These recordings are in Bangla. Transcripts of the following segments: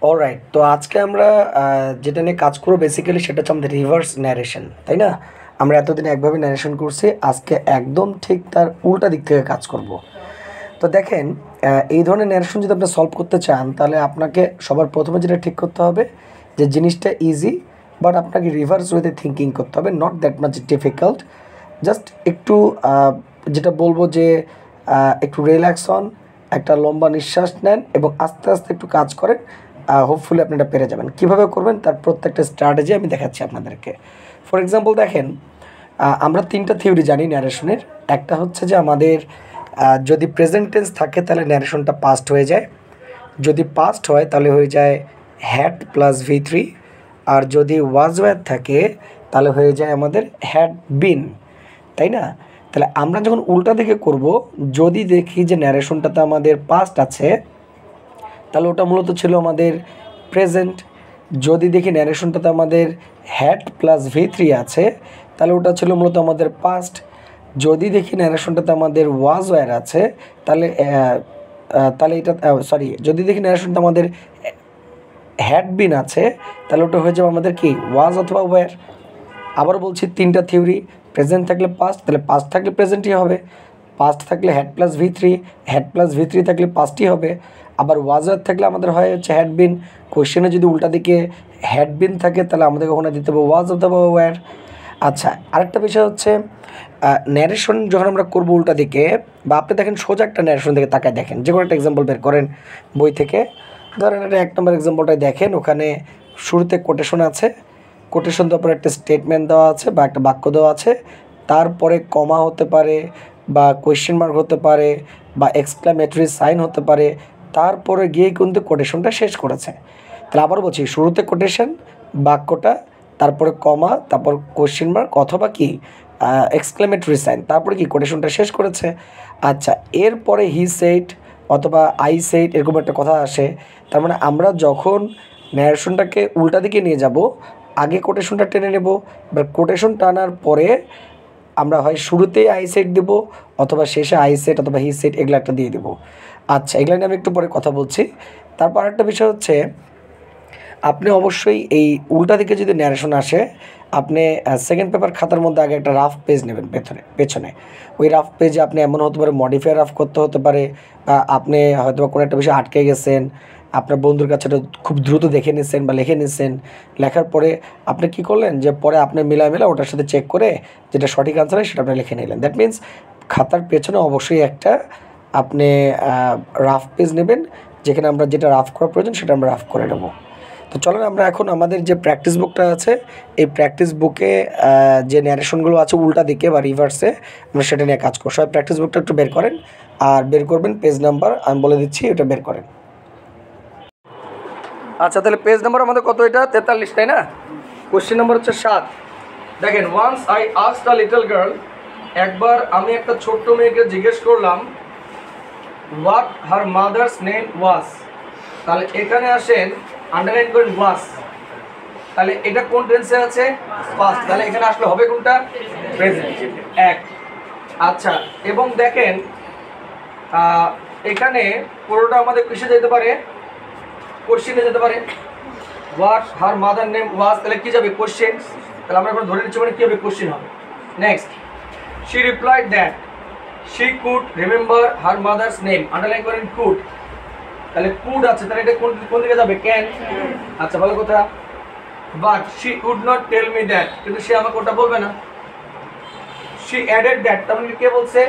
অলরাইট, তো আজকে আমরা যেটা নিয়ে কাজ করবো বেসিক্যালি সেটা হচ্ছে আমাদের রিভার্স ন্যারেশন, তাই না? আমরা এতদিন একভাবে ন্যারেশন করছি, আজকে একদম ঠিক তার উল্টা দিক থেকে কাজ করব। তো দেখেন, এই ধরনের ন্যারেশন যদি আপনি সলভ করতে চান তাহলে আপনাকে সবার প্রথমে যেটা ঠিক করতে হবে যে জিনিসটা ইজি, বাট আপনাকে রিভার্স ওয়েতে থিঙ্কিং করতে হবে, not that much difficult. Just একটু যেটা বলবো যে একটু রিল্যাক্স হন, একটা লম্বা নিঃশ্বাস নেন এবং আস্তে আস্তে একটু কাজ করেন। হোপফুলি আপনি এটা পেরে যাবেন। কীভাবে করবেন তার প্রত্যেকটা স্ট্র্যাটেজি আমি দেখাচ্ছি আপনাদেরকে। ফর এক্সাম্পল দেখেন, আমরা 3টা থিওরি জানি ন্যারেশনের। একটা হচ্ছে যে আমাদের যদি প্রেজেন্ট টেন্স থাকে তাহলে ন্যারেশনটা পাস্ট হয়ে যায়, যদি পাস্ট হয় তাহলে হয়ে যায় হ্যাড প্লাস V3, আর যদি ওয়াজ ওয়্যার থাকে তাহলে হয়ে যায় আমাদের হ্যাড বিন, তাই না? তাহলে আমরা যখন উল্টা দিকে করব, যদি দেখি যে ন্যারেশনটাতে আমাদের পাস্ট আছে তাহলে ওটা মূলত ছিল আমাদের প্রেজেন্ট। যদি দেখি ন্যারেশনটাতে আমাদের হ্যাড প্লাস V3 আছে তাহলে ওটা ছিল মূলত আমাদের পাস্ট। যদি দেখি ন্যারেশনটাতে আমাদের ওয়াজ ওয়্যার আছে তাহলে তাহলে এটা সরি, যদি দেখি ন্যারেশনটা আমাদের হ্যাড বিন আছে তাহলে ওটা হয়ে যাবে আমাদের কি ওয়াজ অথবা ওয়্যার। আবার বলছি 3টা থিওরি, প্রেজেন্ট থাকলে পাস্ট, তাহলে পাস্ট থাকলে প্রেজেন্টই হবে। পাস্ট থাকলে had plus V3, had plus V3 থাকলে পাস্টই হবে। আবার ওয়াজ ওয়্যার থাকলে আমাদের হয় হচ্ছে হ্যাড বিন। কোশ্চেনে যদি উল্টা দিকে হ্যাড বিন থাকে তাহলে আমাদেরকে ওখানে দিতে হবে ওয়াজ অথবা ওয়্যার। আচ্ছা, আরেকটা বিষয় হচ্ছে ন্যারেশন যখন আমরা করবো উল্টা দিকে, বা আপনি দেখেন সোজা একটা ন্যারেশন দিকে তাকায় দেখেন, যে কোনো একটা এক্সাম্পল বের করেন বই থেকে। ধরেন এটা 1 নম্বর এক্সাম্পলটাই দেখেন, ওখানে শুরুতে কোটেশন আছে, কোটেশন দেওয়ার পরে একটা স্টেটমেন্ট দেওয়া আছে বা একটা বাক্য দেওয়া আছে, তারপরে কমা হতে পারে বা কোয়েশ্চেন মার্ক হতে পারে বা এক্সক্লামেটরি সাইন হতে পারে, তারপরে গিয়ে কিন্তু কোটেশনটা শেষ করেছে। তাহলে আবার বলছি, শুরুতে কোটেশন, বাক্যটা, তারপরে কমা, তারপর কোয়েশ্চেন মার্ক অথবা কি এক্সক্লামেটরি সাইন, তারপরে কি কোটেশনটা শেষ করেছে। আচ্ছা, এরপরে হি সেইড অথবা আই সেইড এরকম একটা কথা আসে। তার মানে আমরা যখন ন্যারেশনটাকে উল্টা দিকে নিয়ে যাব, আগে কোটেশনটা টেনে নেব, বা কোটেশন টানার পরে আমরা হয় শুরুতেই আই সেট দেবো অথবা শেষে আই সেট অথবা হি সেট, এগুলো একটা দিয়ে দেবো। আচ্ছা, এগুলো নিয়ে আমি একটু পরে কথা বলছি। তারপর আরেকটা বিষয় হচ্ছে, আপনি অবশ্যই এই উল্টা দিকে যদি ন্যারেশন আসে, আপনি সেকেন্ড পেপার খাতার মধ্যে আগে একটা রাফ পেজ নেবেন পেছনে। ওই রাফ পেজে আপনি এমন হতে পারে মডিফাই রাফ করতে হতে পারে, বা আপনি হয়তো কোনো একটা বিষয় আটকে গেছেন, আপনার বন্ধুর কাছে এটা খুব দ্রুত দেখে নিচ্ছেন বা লিখে নিচ্ছেন। লেখার পরে আপনি কী করলেন, যে পরে আপনি মিলা ওটার সাথে চেক করে যেটা সঠিক আনসার হয় সেটা আপনি লিখে নিলেন। দ্যাট মিন্স খাতার পেছনে অবশ্যই একটা আপনি রাফ পেজ নেবেন, যেখানে আমরা যেটা রাফ করা প্রয়োজন সেটা আমরা রাফ করে নেব। তো চলেন আমরা এখন আমাদের যে প্র্যাকটিস বুকটা আছে, এই প্র্যাকটিস বুকে যে ন্যারেশনগুলো আছে উল্টা দিকে বা রিভার্সে, আমরা সেটা নিয়ে কাজ করব। সবাই প্র্যাকটিস বুকটা একটু বের করেন, আর বের করবেন পেজ নাম্বার আমি বলে দিচ্ছি, এটা বের করেন। আচ্ছা, তাহলে পেজ নাম্বার আমাদের কত? এটা 43, তাই না? কোশ্চেন নাম্বার হচ্ছে 7। দেখেন, once I asked a little girl, একবার আমি একটা ছোট্ট মেয়েকে জিজ্ঞেস করলাম what her mother's name was. তাহলে এখানে আসেন, আন্ডারলাইন করেন ওয়াজ। তাহলে এটা কোন টেন্সে আছে? পাস্ট। তাহলে এখানে আসলে হবে কোনটা? প্রেজেন্ট। এক। আচ্ছা, এবং দেখেন এখানে পুরোটা আমাদের কিসে যেতে পারে? কোশ্চেনে যেতে পারে। What her mother name was, তাহলে কি যাবে? কোশ্চেন। তাহলে আমরা এখন ধরে নিচ্ছি মানে কি হবে? কোশ্চেন হবে। Next, she replied that she could remember her mother's name, underline করেন কুড। তাহলে কুড আছে, তাহলে এটা কোন দিকে যাবে? ক্যান। আচ্ছা, ভালো কথা। But she would not tell me that, কিন্তু সে আমাকে ওটা বলবে না। শি অ্যাডেড দ্যাট, তার মানে কে বলছে?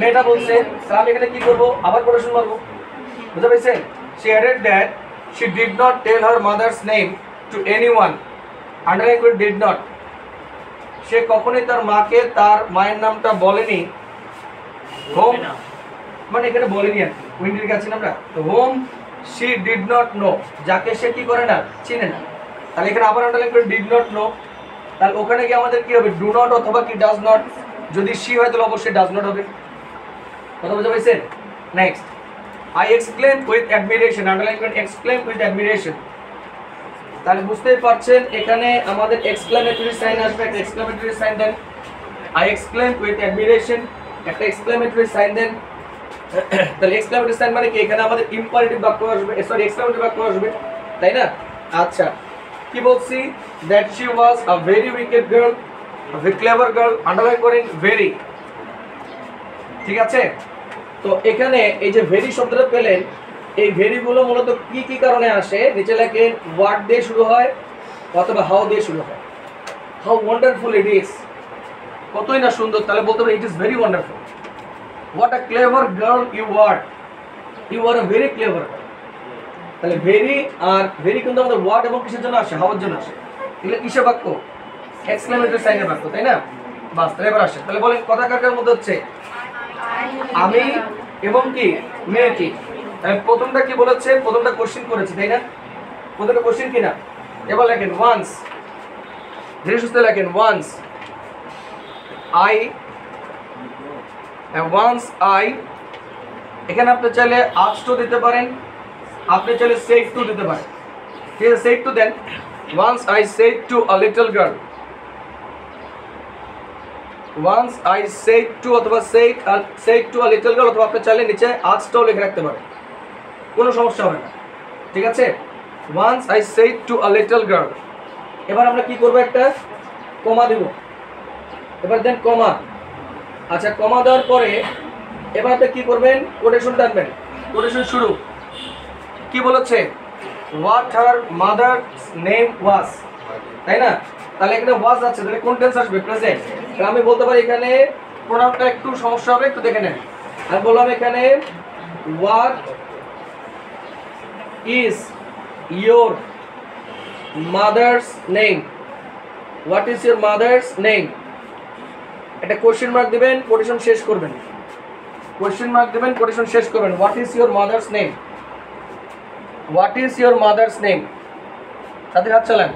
মেয়েটা বলছে। তাহলে আমি এখানে কি করবো? আবার কোটেশন মারবো। বুঝতে পেরেছেন? She added that she did not tell her mother's name to anyone, underline করে ডিড নট। সে কখনোই তার মাকে তার মায়ের নামটা বলেনি। হোম মানে এখানে বলেনি আর কি, উইন্ডের কাছে আমরা তো home she did not no, যাকে সে কি করে না? চিনে না। তাহলে এখানে আবার আন্ডারলাইন করে ডিড নট নো। তাহলে ওখানে গিয়ে আমাদের কি হবে? ডু নট অথবা কি ডাজ নট। যদি শি হয় তাহলে অবশ্যই ডাজ নট হবে। কথা বুঝতে পারছেন? Next, I exclaim with admiration, underline করেন এক্সক্লেম উইথ অ্যাডমিরেশন। তাহলে বুঝতেই পারছেন এখানে আমাদের এক্সক্লেমেটরি সাইন আসবে, একটা এক্সক্লেমেটরি সাইন দেন। আই এক্সক্লেম উইথ অ্যাডমিরেশন, একটা এক্সক্লেমেটরি সাইন দেন। তাহলে এক্সক্লেমেটরি সাইন মানে কি? এখানে আমাদের ইম্পারেটিভ বাক্য আসবে, সরি এক্সক্লেমেটরি বাক্য আসবে। তাই না? আচ্ছা, কি বলছি? That she was a very wicked girl, a very clever girl, underline করেন ভেরি। ঠিক আছে? তো এখানে এই যে ভেরি শব্দটা পেলেন, এই ভেরিগুলো মূলত কি কি কারণে আসে? নিচে লেখেন হোয়াট দিয়ে শুরু হয় অথবা হাউ দিয়ে শুরু হয়। হাউ ওয়ান্ডারফুল ইট ইজ, কতই না সুন্দর। তাহলে বলতে পারি it is very wonderful. What a clever girl you are, you are a very clever girl. তাহলে ভেরি আর ভেরি কিন্তু আমাদের হোয়াট এবং কিসের জন্য আসে? হাউর জন্য আসে। এগুলো কিসের বাক্য? এক্সক্লেমেটরি সাইনের বাক্য, তাই না? বাস, তাহলে এবার আসে। তাহলে বলেন কথা কার কার মধ্যে হচ্ছে? আমি এবং কি মেয়েটি। তাহলে প্রথমটা কি বলেছে? প্রথমটা কোশ্চেন করেছে, তাই না? প্রথমটা কোশ্চেন কিনা? এবার লেখেন ওয়ান্স, ধীরে সুস্থে লেখেন ওয়ান্স আই, ওয়ান্স আই। এখানে আপনি চাইলে আস্ক টু দিতে পারেন, আপনি চাইলে সেড টু দিতে পারেন। ঠিক আছে, সেড টু দেন। Once I said to a little girl, once I said to অথবা said to a little girl, অথবা আপনি চাইলে নিচে আস্কটাও লিখে রাখতে পারেন, কোনো সমস্যা হবে না। ঠিক আছে, once I said to a little girl. এবার আমরা কি করবো? একটা কমা দেব। এবার দেন কমা। আচ্ছা, কমা দেওয়ার পরে এবার আপনি কি করবেন? কোটেশন টানবেন। কোটেশন শুরু। কি বলেছে? What her mother's name was, তাই না? তাহলে এখানে ওয়াজ আছে, তাহলে কোন টেন্স আসবে? প্রেজেন্ট। তাহলে আমি বলতে পারি এখানে প্রোনাউনটা একটু সমস্যা হবে, একটু দেখে নেন। আমি বললাম এখানে what is your mother's name, what is your mother's name. একটা কোশ্চেন মার্ক দিবেন, কোটেশন শেষ করবেন। কোশ্চেন মার্ক দিবেন, কোটেশন শেষ করবেন। What is your mother's name, what is your mother's name. তাদের হাত চালান।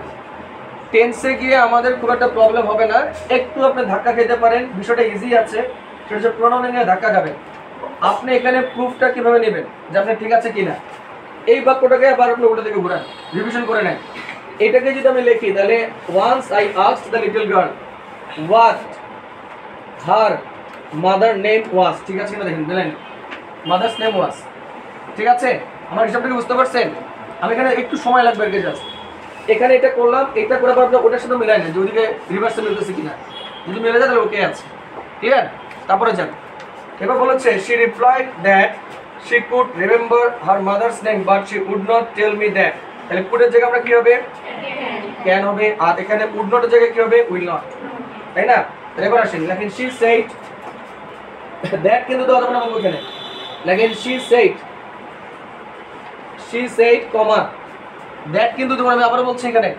টেন্সে গিয়ে আমাদের খুব একটা প্রবলেম হবে না, একটু আপনি ধাক্কা খেতে পারেন, বিষয়টা ইজি আছে। সেটা হচ্ছে প্রোনাউনে নিয়ে ধাক্কা খাবেন। আপনি এখানে প্রুফটা কিভাবে নেবেন যে আপনি ঠিক আছে কিনা? এই বাক্যটাকে আবার আপনি ওটা থেকে ঘুরান, রিভিশন করে নেন। এটাকে যদি আমি লিখি তাহলে once I asked the little girl what her mother name was. ঠিক আছে কিনা দেখেন, দিলেন মাদার্স নেম ওয়াজ। ঠিক আছে, আমার হিসাবটাকে বুঝতে পারছেন? আমি এখানে একটু সময় লাগবে আর কি, জাস্ট এখানে এটা করলাম, এটা করে আবার আপনার ওটার সাথে মিলাই না যে ওদিকে রিভার্সে মিলতেছে কিনা। যদি মিলে যায় তাহলে ওকে আছে। ক্লিয়ার? তারপরে যান। এবার বলেছে she replied that she could remember her mother's name but she would not tell me that. তাহলে কুডের জায়গায় আমরা কি হবে? ক্যান হবে। আর এখানে উড নটের জায়গায় কি হবে? উইল নট, তাই না? তাহলে এবার আসেন, লেখেন শি সেড। দ্যাট কিন্তু দেওয়া যাবে না বলবো এখানে। লেখেন শি সেড কমা দ্যাট কিন্তু তোমরা, আমি আবার বলছি এখানে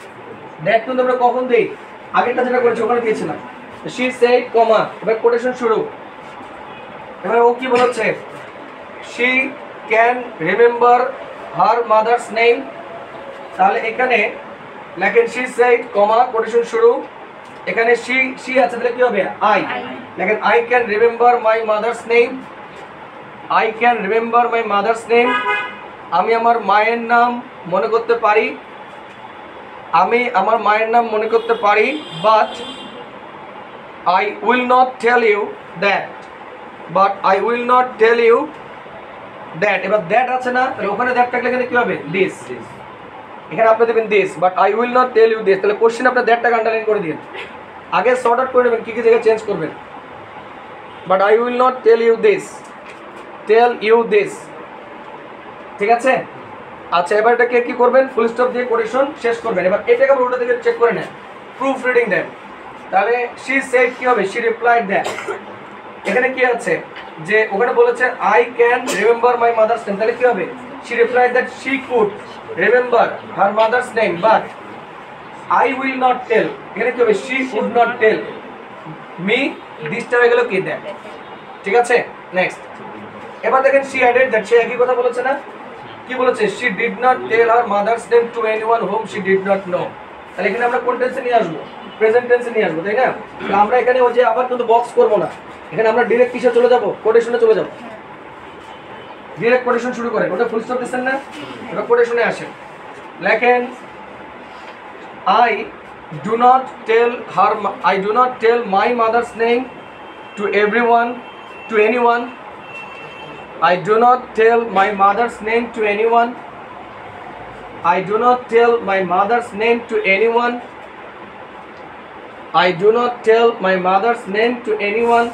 দ্যাট কিন্তু আমরা কখন দেই? আগেরটা যেটা করেছি ওখানে দিয়েছিলাম। শি সেড কমা, এবার কোটেশন শুরু। এবার ও কি বলেছে? She can remember her mother's name. তাহলে এখানে লেখেন শি সেড কমা কোটেশন শুরু। এখানে শি আছে, তাহলে কি হবে? আই। লেখেন I can remember my mother's name, I can remember my mother's name. আমি আমার মায়ের নাম মনে করতে পারি, আমি আমার মায়ের নাম মনে করতে পারি। But I will not tell you that, but I will not tell you that. এবার দ্যাট আছে না, তাহলে ওখানে দ্যাট থাকলে এখানে কি হবে? দিস। এখানে আপনি দেবেন this, but I will not tell you this. তাহলে কোশ্চেন আপনি দ্যাটটাকে আন্ডারলাইন করে দিন। আগে সর্ট আউট করে নেবেন কী কী জায়গায় চেঞ্জ করবেন। But I will not tell you this, ঠিক আছে? আচ্ছা, এবার এটাকে কি করবেন? ফুল স্টপ দিয়ে কোটেশন শেষ করবেন। এবার এটাকে আবার ওটা থেকে চেক করে নেন, প্রুফ রিডিং দেন। তাহলে শি সেড কি হবে? She replied that. এখানে কি আছে যে ওখানে বলেছে I can remember my mother's name, তাহলে কি হবে? She replied that she could remember her mother's name but I will not tell. এখানে কি হবে? She would not tell me দিসটা হয়ে গেল কি? দ্যাট। ঠিক আছে, নেক্সট। এবার দেখেন শি অ্যাডেড দ্যাট, সে একই কথা বলেছে না? কি বলেছে? She did not tell her mother's name to anyone home she did not know. তাহলে এখানে আমরা কোন টেন্সে নিয়ে আসবো? প্রেজেন্ট টেন্সে নিয়ে আসবো, তাই না? তাহলে আমরা এখানে ওই যে আবার কিন্তু বক্স করবো না, এখানে আমরা ডিরেক্ট কিসে চলে যাবো? কোটেশনে চলে যাবো। ডিরেক্ট কোটেশন শুরু করেন, ওটা ফুল স্টপ দিচ্ছেন না? এবার কোটেশনে আসেন, লেখেন I do not tell my mother's name to anyone. I do not tell my mother's name to anyone. I do not tell my mother's name to anyone. I do not tell my mother's name to anyone.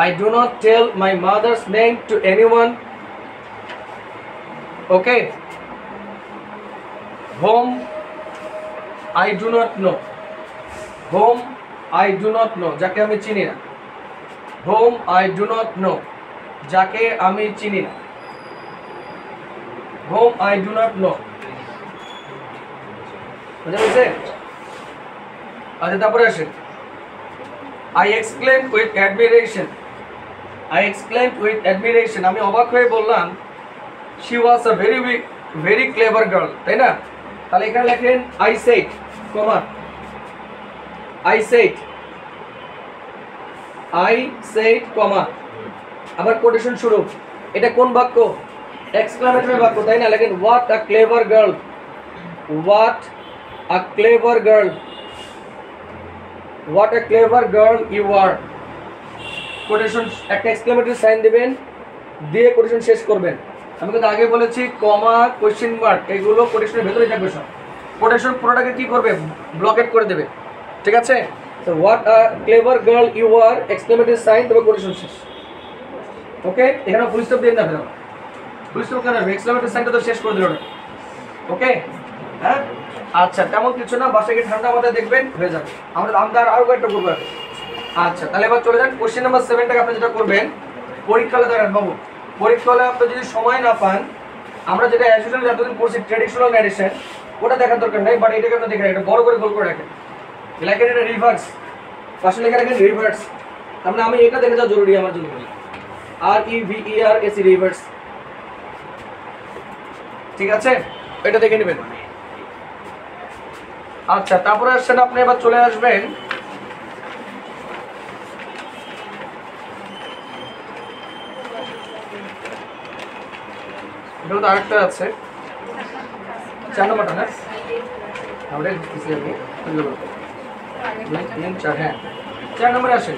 I do not tell my mother's name to anyone. Okay. Whom I do not know. Whom I do not know. যাকে আমি চিনি না। Whom I do not know. যাকে আমি চিনি না। Whom I do not know. বুঝা গেছে? আচ্ছা তারপরে আসেন। I exclaimed with admiration. I exclaimed with admiration. আমি অবাক হয়ে বললাম she was a very clever girl. তাই না? তাহলে এখানে লেখেন I said, comma. I said, comma. আবার কোটেশন শুরু। এটা কোন বাক্য? এক্সক্লেমেটরি বাক্য, তাই না? লেখেন what a clever girl. What a clever girl. What a clever girl you are. Quotation একটা এক্সক্লেমেটরি সাইন দিবেন, দিয়ে কোটেশন শেষ করবেন। আমি কিন্তু আগে বলেছি কমা, কোশ্চেন মার্ক এগুলো কোটেশনের ভেতরে থাকবে সব। কোটেশন পুরোটাকে কি করবে? ব্লকেট করে দেবে। ঠিক আছে? তো what a clever girl you are, exclamatory sign, তবে কোটেশন শেষ। ওকে, এখানে ফুল স্টপ দিয়ে না ফেলো। ফুল স্টপ কেন? এক্সক্লেমেটরি সাইনটা তো শেষ করে দিল না। ওকে, হ্যাঁ আচ্ছা, তেমন কিছু না, বাসায় গিয়ে ঠান্ডা মাথায় দেখবেন হয়ে যাবে। আমরা আরও কয়েকটা করবো। আচ্ছা, তাহলে এবার চলে যান কোশ্চেন নাম্বার 7টাকে। আপনি যেটা করবেন পরীক্ষা হলে দাঁড়ান বাবু, পরীক্ষা হলে আপনি যদি সময় না পান, আমরা যেটা অ্যাজ ইউজুয়াল যতদিন পড়ছি ট্র্যাডিশনাল ন্যারেশন, ওটা দেখার দরকার নেই, বাট এটাকে আপনি দেখেন, এটা বড় করে গোল করে রাখেন, লেখেন এটা রিভার্স, পাশে লেখা রাখেন রিভার্স। তার মানে আমি এটা দেখে যাওয়া জরুরি আমার জন্য, REVERS রিভার্স। ঠিক আছে, এটা দেখে নেবেন। আচ্ছা, তারপরে আসছেন আপনি, এবার চলে আসবেন এটা তো আরেকটা আছে 4 নম্বরটা না, আমরা দিচ্ছি আমি 4, হ্যাঁ 4 নম্বরে আসেন।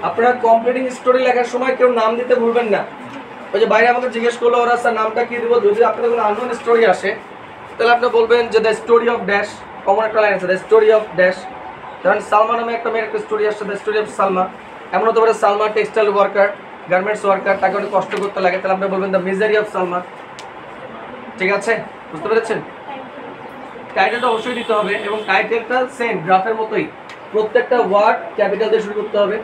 আপনারা কমপ্লিটিং স্টোরি লেখার সময় কেউ নাম দিতে ভুলবেন না। ওই যে বাইরে আমাকে জিজ্ঞেস করলো ওরা স্যার নামটা কি দিব, যদি আপনাদের কোনো আননোন স্টোরি আসে তাহলে আপনি বলবেন যে the story of dash, common একটা লাইন আছে দ্য স্টোরি অফ ড্যাশ। ধরেন সালমা নামে একটা মেয়ের একটা স্টোরি আসছে, দ্য স্টোরি অফ সালমা। এমন হতে পারে Salma textile worker, garments worker, তাকে অনেক কষ্ট করতে লাগে, তাহলে আপনি বলবেন দ্য মিজারি অফ সালমা। ঠিক আছে, বুঝতে পেরেছেন? টাইটেলটা অবশ্যই দিতে হবে, এবং টাইটেলটা সেম গ্রাফের মতোই, প্রত্যেকটা ওয়ার্ড ক্যাপিটাল দিয়ে শুরু করতে হবে,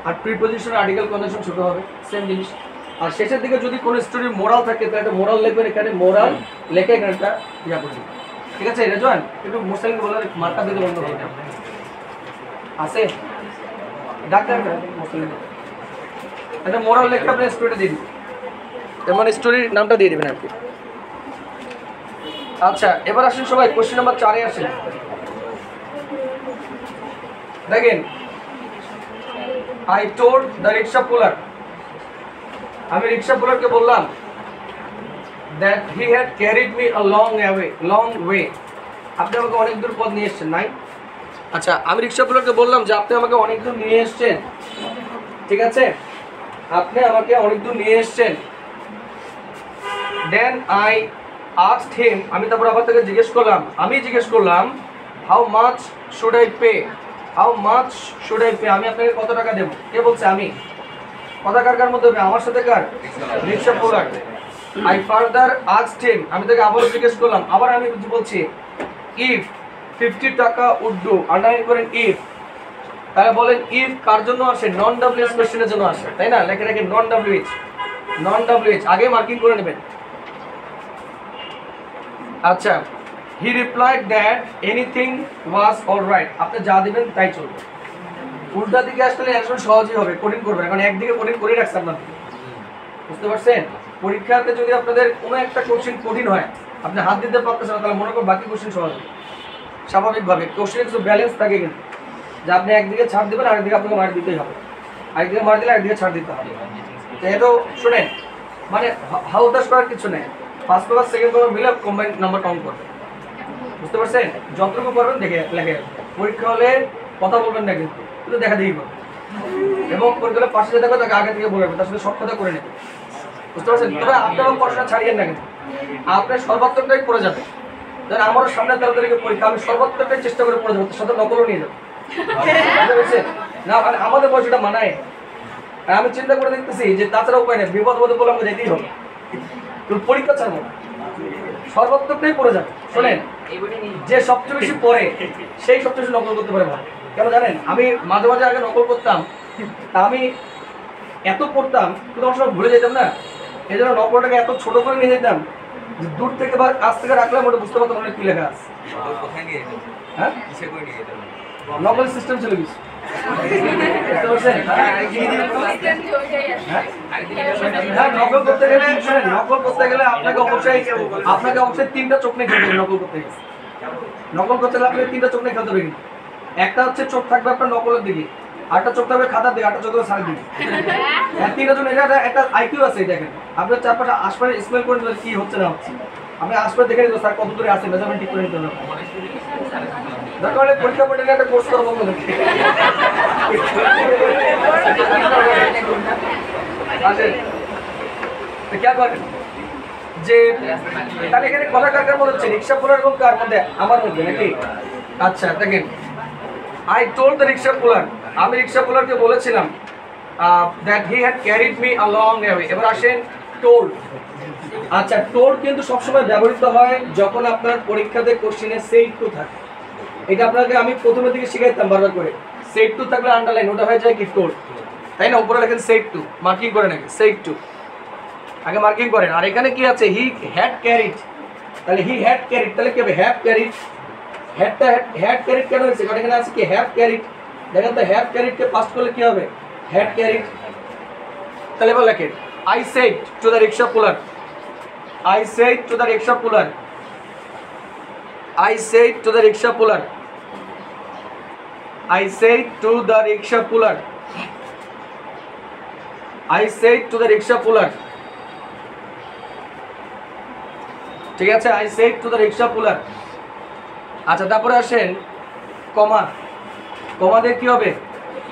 আর প্রিপোজিশন আর্টিকেল কনজাংশন ছোট হবে, সেম জিনিস। আর শেষের দিকে যদি কোনো স্টোরি মোরাল থাকে তাহলে একটা মোরাল লিখবেন, এখানে মোরাল লেখে এখানে একটা ইয়া করবেন। ঠিক আছে রেজওয়ান, একটু মুসলিম বলে মার্কা দিতে বন্ধ করে আছে ডাক্তার মুসলিম একটা মোরাল লেখা আপনি স্টোরিটা দিয়ে দিবেন, যেমন স্টোরির নামটা দিয়ে দিবেন আর কি। আচ্ছা, এবার আসেন সবাই কোশ্চেন নাম্বার 4 এ আসেন। দেখেন I told the rickshaw puller, আমি রিক্সা পুলারকে বললাম that he had carried me a long way. আপনি আমাকে অনেক দূর পথ নিয়ে এসেছেন, নাই? আচ্ছা, আমি রিক্সা পুলারকে বললাম যে আপনি আমাকে অনেক দূর নিয়ে এসেছেন। ঠিক আছে, আপনি আমাকে অনেক দূর নিয়ে এসেছেন। Then I asked him, আমি তারপর আবার তাকে জিজ্ঞেস করলাম how much should I pay? আমি আপনাকে কত টাকা দেব? কে বলছে? আমি। কথা কার মধ্যে হবে? আমার সাথে কার? রিক্সা puller. I further asked him, আমি তাকে আবার জিজ্ঞেস করলাম, আবার আমি বলছি if 50 টাকা would do, আন্ডারলাইন করেন if। তাহলে বলেন if কার জন্য আসে? নন WH কোশ্চেনের জন্য আসে, তাই না? লেখে রাখেন নন WH, আগে মার্কিং করে নেবেন। আচ্ছা, he replied that anything was all right, আপনি যা দিবেন তাই চলবে। উল্টা দিকে আসলে অ্যানসার সহজই হবে, কঠিন করবেন, কারণ একদিকে কঠিন করে রাখছেন আপনার। বুঝতে পারছেন? পরীক্ষাতে যদি আপনাদের কোনো একটা কোশ্চেন কঠিন হয়, আপনি হাত দিতে পারতেছেন না, তাহলে মনে করুন বাকি কোশ্চেন সহজ হবে। স্বাভাবিকভাবে কোশ্চেনে কিছু ব্যালেন্স থাকে কিন্তু, যে আপনি একদিকে ছাড় দেবেন, আরেকদিকে আপনাকে মার দিতেই হবে, আরেকদিকে মার দিলে আরেকদিকে ছাড় দিতে হবে। তো এটাও শোনেন, মানে হাউতাস করার কিছু নেই, ফার্স্ট পেপার সেকেন্ড পেপার মিলে কম্বাইন্ড নাম্বার কাউন্ট করবে। বুঝতে পারছেন? যতটুকু পারবেন দেখে লেখে। পরীক্ষা হলে কথা বলবেন না, কিন্তু শুধু দেখা দেখি করবেন। এবং পরীক্ষার পাশে যেতে হবে তাকে আগে থেকে বলে রাখবেন, তার সাথে সব কথা করে নেবেন, বুঝতে পারছেন? তবে আপনারাও পড়াশোনা ছাড়িয়েন না, কিন্তু আপনার সর্বাত্মকটাই পড়ে যাবে। ধরেন আমারও সামনে 13 তারিখে পরীক্ষা, আমি সর্বাত্মকটাই চেষ্টা করে পড়ে যাবো, তার সাথে নকলও নিয়ে যাবো, বুঝতে পেরেছেন? না মানে আমাদের বয়সটা মানায়। আর আমি চিন্তা করে দেখতেছি যে তাছাড়া উপায় নেই, বিপদ বোধে বলে আমাকে যেতেই হবে, পরীক্ষা ছাড়বো না, সর্বাত্মকটাই পড়ে যাবে। শোনেন, যে সবচেয়ে বেশি পড়ে সেই সবচেয়ে বেশি নকল করতে পারে ভালো। কেন জানেন? আমি মাঝে মাঝে আগে নকল করতাম, তা আমি এত পড়তাম কিন্তু অনেক সময় ভুলে যেতাম না, এই জন্য নকলটাকে এত ছোট করে নিয়ে যেতাম যে দূর থেকে বা কাছ থেকে রাখলাম ওটা বুঝতে পারতাম অনেক কি লেখা আছে। হ্যাঁ, নকল সিস্টেম ছিল কিছু, বুঝতে পারছেন? হ্যাঁ, নকল করতে গেলে আপনাকে অবশ্যই 3টা চোখ নিয়ে খেলতে হবে। নকল করতে গেলে আপনাকে 3টা চোখ নিয়ে খেলতে হবে। কিন্তু একটা হচ্ছে চোখ থাকবে আপনার নকলের দিকে, আরেকটা চোখ থাকবে খাতার দিকে, আরেকটা চোখ থাকবে সারের দিকে। 3টা জন, এটা একটা আইকিউ আছে। দেখেন আপনার চারপাশে আশপাশে স্মেল করে কি হচ্ছে না হচ্ছে, আপনি আশপাশে দেখে নিতে স্যার কত দূরে আছে, মেজারমেন্ট ঠিক করে নিতে হবে। দরকার হলে পরীক্ষা পড়ে একটা কোর্স করবো যে তাহলে এখানে কথা কার মনে হচ্ছে, রিক্সা পুলার এবং কার মধ্যে? আমার মধ্যে নাকি? আচ্ছা দেখেন, আই টোল্ড দ্য রিক্সা পুলার, আমি রিক্সা পুলারকে বলেছিলাম that he had carried me a long way. এবার আসেন টোল্ড। আচ্ছা, টোল্ড কিন্তু সবসময় ব্যবহৃত হয় যখন আপনার পরীক্ষাতে কোশ্চেনে সেট টু থাকে। এটা আপনাকে আমি প্রথমের দিকে শিখাইতাম বারবার করে, সেট টু থাকলে আন্ডারলাইন, ওটা হয়ে যায় কি টোল্ড, তাই না? উপরে লেখেন সেট টু, মার্কিং করে নাকি সেট টু আগে মার্কিং করেন। আর এখানে কি আছে? হি হ্যাড ক্যারিড, তাহলে হি হ্যাড ক্যারিড, তাহলে কি হবে? Have carried. হ্যাড ক্যারিড কেন হয়েছে? কারণ এখানে আছে কি হ্যাভ ক্যারিড। দেখেন তো, হ্যাভ ক্যারিডকে পাস্ট করলে কি হবে? Had carried. তাহলে এবার লেখেন I said to the rickshaw puller, I said to the rickshaw puller, I said to the rickshaw puller, I said to the rickshaw puller, I said to the rickshaw puller, ঠিক আছে? I said to the rickshaw puller। আচ্ছা, তারপরে আসেন কমা, কমা দিয়ে কি হবে?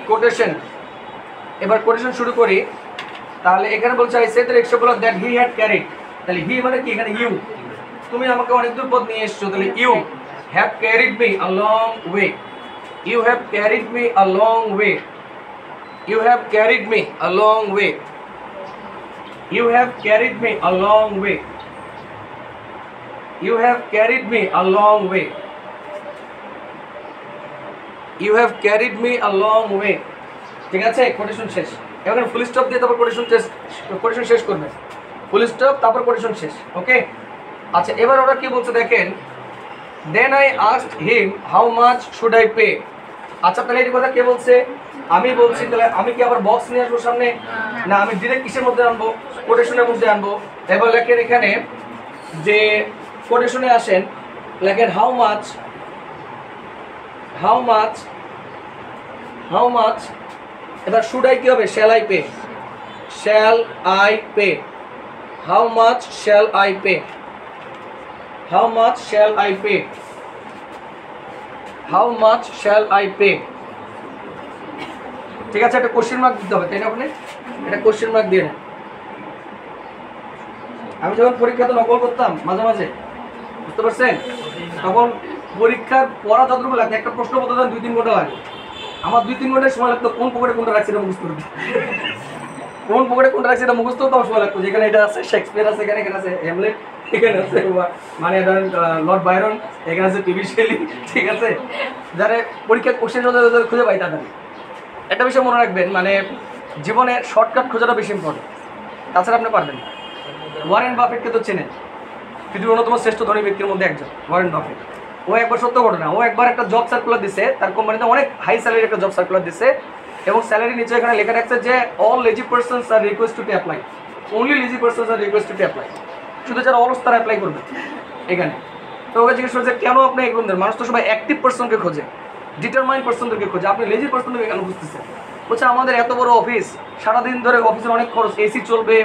কোটেশন। এবার কোটেশন শুরু করি। তাহলে এখানে বলছে I said to the rickshaw puller that he had carried, তাহলে হি মানে কি? এখানে ইউ, তুমি আমাকে অনেক দূর পথ নিয়ে এসেছো, তাহলে you have carried me a long way, you have carried me a long way, you have carried me a long way, you have carried me a long way, you have carried me a long way, you have carried me a long way. ঠিক আছে, কোটেশন শেষ। এবার ফুল স্টপ দিয়ে তারপর কোটেশন শেষ করবে, ফুল স্টপ তারপর কোটেশন শেষ। ওকে, আচ্ছা এবার ওরা কি বলছে দেখেন, then I asked him how much should I pay. আচ্ছা, তাহলে এই কথা কে বলছে? আমি বলছি। তাহলে আমি কি আবার বক্স নিয়ে আসবো সামনে? না, আমি ডিরেক্ট কিসের মধ্যে আনবো? কোটেশনের মধ্যে আনবো। এবার লেখেন এখানে যে কোটেশনে আসেন, লেখেন how much, how much, how much. এবার শুড আই কি হবে? Shall I pay, shall I pay, how much shall I pay, how much shall I pay, how much shall I pay। ঠিক আছে, একটা কোশ্চেন মার্ক দিতে হবে, তাই না? আপনি এটা কোশ্চেন মার্ক দিয়ে নেন। আমি যখন পরীক্ষাতে নকল করতাম মাঝে মাঝে, বুঝতে পারছেন, তখন পরীক্ষার পড়া যতটুকু লাগে, একটা প্রশ্ন বলতে 2-3 ঘন্টা লাগে। আমার 2-3 ঘন্টার সময় লাগতো কোন পকেটে কোনটা রাখছি এটা মুখস্থ করতে, কোন পকেটে কোনটা রাখছি এটা মুখস্থ করতে সময় লাগতো। যেখানে এটা আছে শেক্সপিয়ার আছে, এখানে আছে হ্যামলেট, এখানে আছে মানে ধরেন লর্ড বায়রন, এখানে আছে পিবি শেলি। ঠিক আছে, যারা পরীক্ষার কোশ্চেন খুঁজে পাই তাদের একটা বিষয় মনে রাখবেন, মানে জীবনে শর্টকাট খোঁজাটা বেশি ইম্পর্টেন্ট, তাছাড়া আপনি পারবেন না। ওয়ারেন বাফেটকে তো চেনেন, পৃথিবীর অন্যতম শ্রেষ্ঠ ধনী ব্যক্তির মধ্যে একজন ওয়ারেন বাফেট। ও একবার সত্য ঘটনা, ও একবার একটা জব সার্কুলার দিছে, তার কোম্পানিতে অনেক হাই স্যালারি একটা জব সার্কুলার দিছে, এবং স্যালারি নিচে এখানে লেখা রাখছে যে all lazy persons are request to apply, only lazy persons are request to apply, শুধু যারা অলস তারা অ্যাপ্লাই করবে এখানে। তো ওকে জিজ্ঞেস করছে কেন আপনি এগুলো দেন? মানুষ তো সবাই অ্যাক্টিভ পার্সনকে খোঁজে, ডিটারমাইন্ড পার্সনদেরকে খোঁজে, আপনি লেজি পার্সনদেরকে কেন বুঝতেছেন? বলছে আমাদের এত বড় অফিস, সারাদিন ধরে অফিসের অনেক খরচ, এসি চলবে,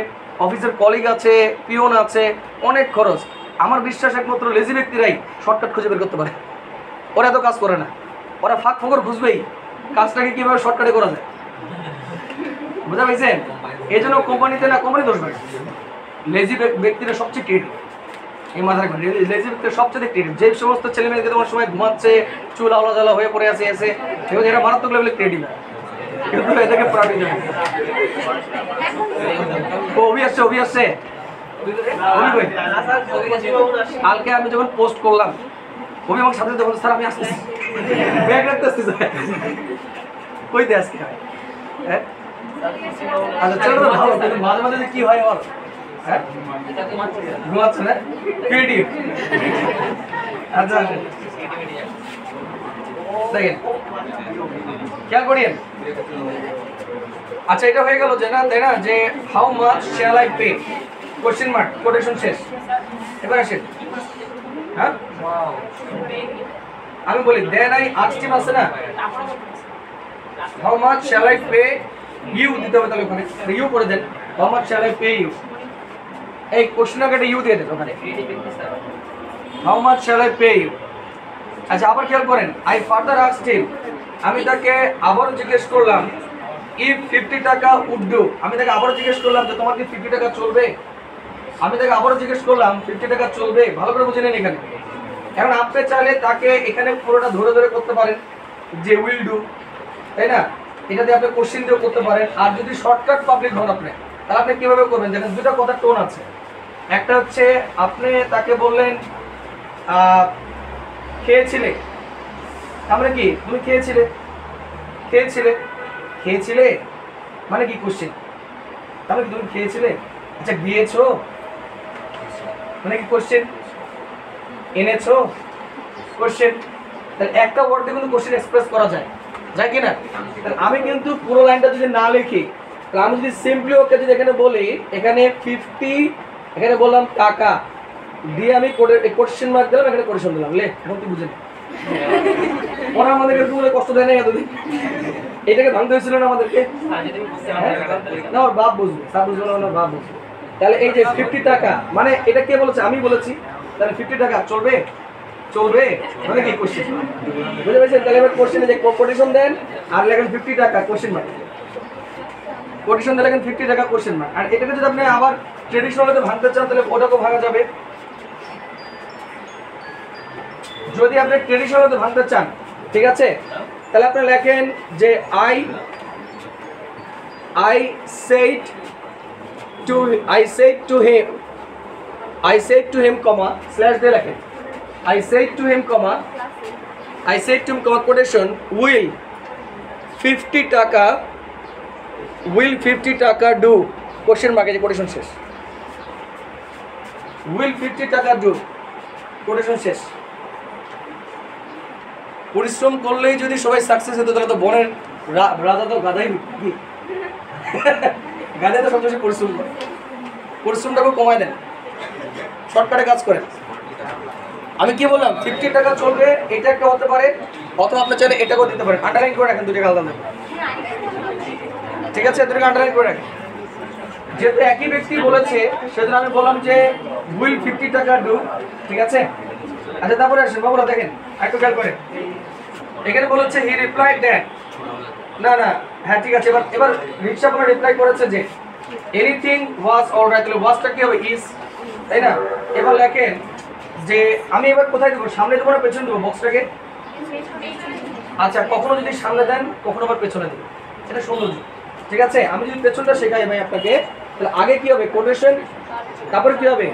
অফিসের কলিগ আছে, পিওন আছে, অনেক খরচ। আমার বিশ্বাস একমাত্র লেজি ব্যক্তিরাই শর্টকাট খুঁজে বের করতে পারে, ওরা এত কাজ করে না। ওরা ফাঁক ফোকর খুঁজবেই কাজটাকে কীভাবে শর্টকাটে করা যায়, বুঝা পাইছেন? এই জন্য কোম্পানিতে না, কোম্পানি দোষ পায়, লেজি ব্যক্তিরা সবচেয়ে ক্রিয়েটিভ। এই মাথা রাখবেন, লেজি ব্যক্তিরা সবচেয়ে ক্রিয়েটিভ। যে সমস্ত ছেলে মেয়েকে তোমার সময় ঘুমাচ্ছে, চুল আওলা জ্বালা হয়ে পড়ে আছে এসে, এরা মারাত্মক লেভেলে ক্রিয়েটিভ, কিন্তু এদেরকে প্রায়োরিটি দেবে। অভি আসছে, অভি আসছে। কালকে আমি যখন পোস্ট করলাম, অভি আমাকে সাথে যখন স্যার আমি আসতেছি, ব্যাগ রাখতে আসতেছি, কইতে আজকে হ্যাঁ আচ্ছা চলো তো ভালো, কিন্তু মাঝে মাঝে কি হয় আমার হ্যাঁ ঘুমাচ্ছে না ক্রিয়েটিভ। আচ্ছা দেখেন খেয়াল করিয়েন। আচ্ছা এটা হয়ে গেল যে না, তাই না, যে how much shall I pay, question mark, quotation শেষ। এবার আসেন, হ্যাঁ আমি বলি দেন আই আস্কড হিম আছে না, how much shall I pay you দিতে হবে, তাহলে ওখানে ইউ করে দেন, how much shall I pay you, এই কোশ্চেন আগে ইউ দিয়ে দেন ওখানে, how much shall I pay you. আচ্ছা আবার খেয়াল করেন, আই ফার্দার আস্কড হিম, আমি তাকে আবারও জিজ্ঞেস করলাম, ইফ 50 টাকা উড ডু, আমি তাকে আবারও জিজ্ঞেস করলাম যে তোমার কি 50 টাকা চলবে, আমি তাকে আবারও জিজ্ঞেস করলাম 50 টাকা চলবে, ভালো করে বুঝে নেন এখানে। এখন আপনি চাইলে তাকে এখানে পুরোটা ধরে ধরে করতে পারেন যে উইল ডু, তাই না, এটা দিয়ে আপনি কোশ্চেন দিয়েও করতে পারেন। আর যদি শর্টকাট পাবলিক হন আপনি, তাহলে আপনি কীভাবে করবেন, দেখেন দুটো কথার টোন আছে। একটা হচ্ছে আপনি তাকে বললেন খেয়েছিলে, আমরা কি তুমি খেয়েছিলে, খেয়েছিলে, খেয়েছিলে মানে কি কোশ্চেন, তাহলে কি তুমি খেয়েছিলে। আচ্ছা গিয়েছো মানে কি কোশ্চেন, এনেছো কোশ্চেন। তাহলে একটা ওয়ার্ডে কিন্তু কোশ্চেন এক্সপ্রেস করা যায়, যায় কি না? তাহলে আমি কিন্তু পুরো লাইনটা যদি না লিখি, তাহলে আমি যদি সিম্পলি ওকে যদি এখানে বলি, এখানে 50, এখানে বললাম টাকা দিয়ে আমি কোশ্চেন মার্ক দিলাম, এখানে কোশ্চেন দিলাম, লে এখন তুই বুঝে ওরা আমাদেরকে পুরো কষ্ট দেয় না এতদিন, এটাকে ভাঙতে হয়েছিল না আমাদেরকে, না ওর বাপ বুঝবে, স্যার বুঝবে না, ওর বাপ বুঝবে। তাহলে এই যে 50 টাকা মানে এটা কে বলেছে, আমি বলেছি, তাহলে 50 টাকা চলবে, চলবে মানে কি কোশ্চেন, বুঝে পেয়েছেন? তাহলে এবার কোশ্চেনে যে কোটেশন দেন আর লেখেন 50 টাকা কোশ্চেন মার্ক, কোটেশন দিয়ে লেখেন 50 টাকা কোশ্চেন মার্ক। আর এটাকে যদি আপনি আবার ট্রেডিশনালিতে ভাঙতে চান, তাহলে ওটাকেও ভাঙা যাবে। যদি আপনি ট্রেডিশনালিতে ভাঙতে চান, ঠিক আছে, তাহলে আপনি লেখেন যে I said to him comma slash দিয়ে লেখেন, I said to him comma quotation will 50 টাকা do কোশ্চেন মার্ক, এই কোটেশন শেষ, will 50 টাকা do কোটেশন শেষ। পরিশ্রম করলেই যদি সবাই সাকসেস হতো, তাহলে তো বনের রাজা তো গাধাই, গাধাই তো সবচেয়ে পরিশ্রম করে, পরিশ্রমটাকে কমায় দেন, শর্টকাটে কাজ করেন। আমি কি বললাম 50 টাকা চলবে, এটা একটা হতে পারে, অথবা আপনি চাইলে এটাকেও দিতে পারেন, আন্ডারলাইন করে রাখেন, দুটো আলাদা নেই, ঠিক আছে, দুটোকে আন্ডারলাইন করে রাখেন। যেহেতু একই ব্যক্তি বলেছে, সেজন্য আমি বললাম যে উইল 50 টাকা ডু, ঠিক আছে। আচ্ছা তারপরে আসেন বাবুরা, দেখেন একটু খেয়াল করেন, এখানে বলেছে হি রিপ্লাইড দ্যাট, না না হ্যাঁ ঠিক আছে, এবার রিক্সা আপনার রিপ্লাই করেছে যে এনিথিং ওয়াজ অলরাইট, তাহলে ওয়াজটা কি হবে, ইজ, তাই না। এবার লেখেন যে আমি এবার কোথায় দেবো, সামনে দেবো না পেছনে দেবো বক্সটাকে, আচ্ছা কখনো যদি সামনে দেন, কখনো আবার পেছনে দেবো, এটা সৌন্দর্য, ঠিক আছে। আমি যদি পেছনটা শেখাই ভাই আপনাকে, তাহলে আগে কি হবে কোটেশন, তারপরে কি হবে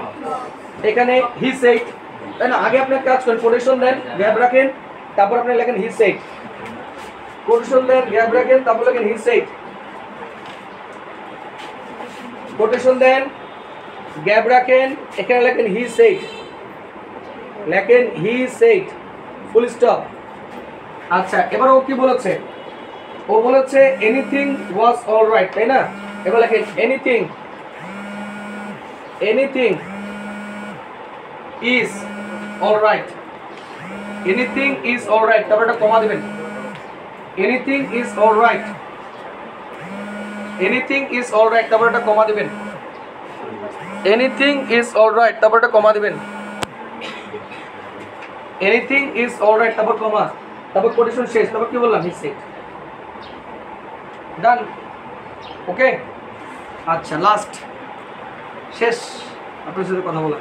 এখানে হি সেড, তাই না। আগে আপনি কাজ করেন, কোটেশন দেন, গ্যাপ রাখেন, তারপর আপনি লেখেন হি সেড, কোটেশন দেন, গ্যাপ রাখেন, তারপর লেখেন হি সেড, কোটেশন দেন, গ্যাপ রাখেন, এখানে লেখেন হি সেড, লেখেন হি সেড, ফুল স্টপ। আচ্ছা এবার ও কি বলেছে, ও বলেছে এনিথিং ওয়াজ অলরাইট, তাই না। এবার লেখেন anything is alright, anything is alright, তারপর একটা কমা দিবেন, anything is alright, anything is alright, তারপর একটা কমা দিবেন, এনিথিং ইজ অলরাইট, তারপর একটা কমা দিবেন, এনিথিং ইজ অলরাইট, তারপর কমা, তারপর কোটেশন শেষ, তারপর কি বললাম, হি সেড। ডান, ওকে। আচ্ছা, লাস্ট, শেষ আপনার সাথে কথা বলা।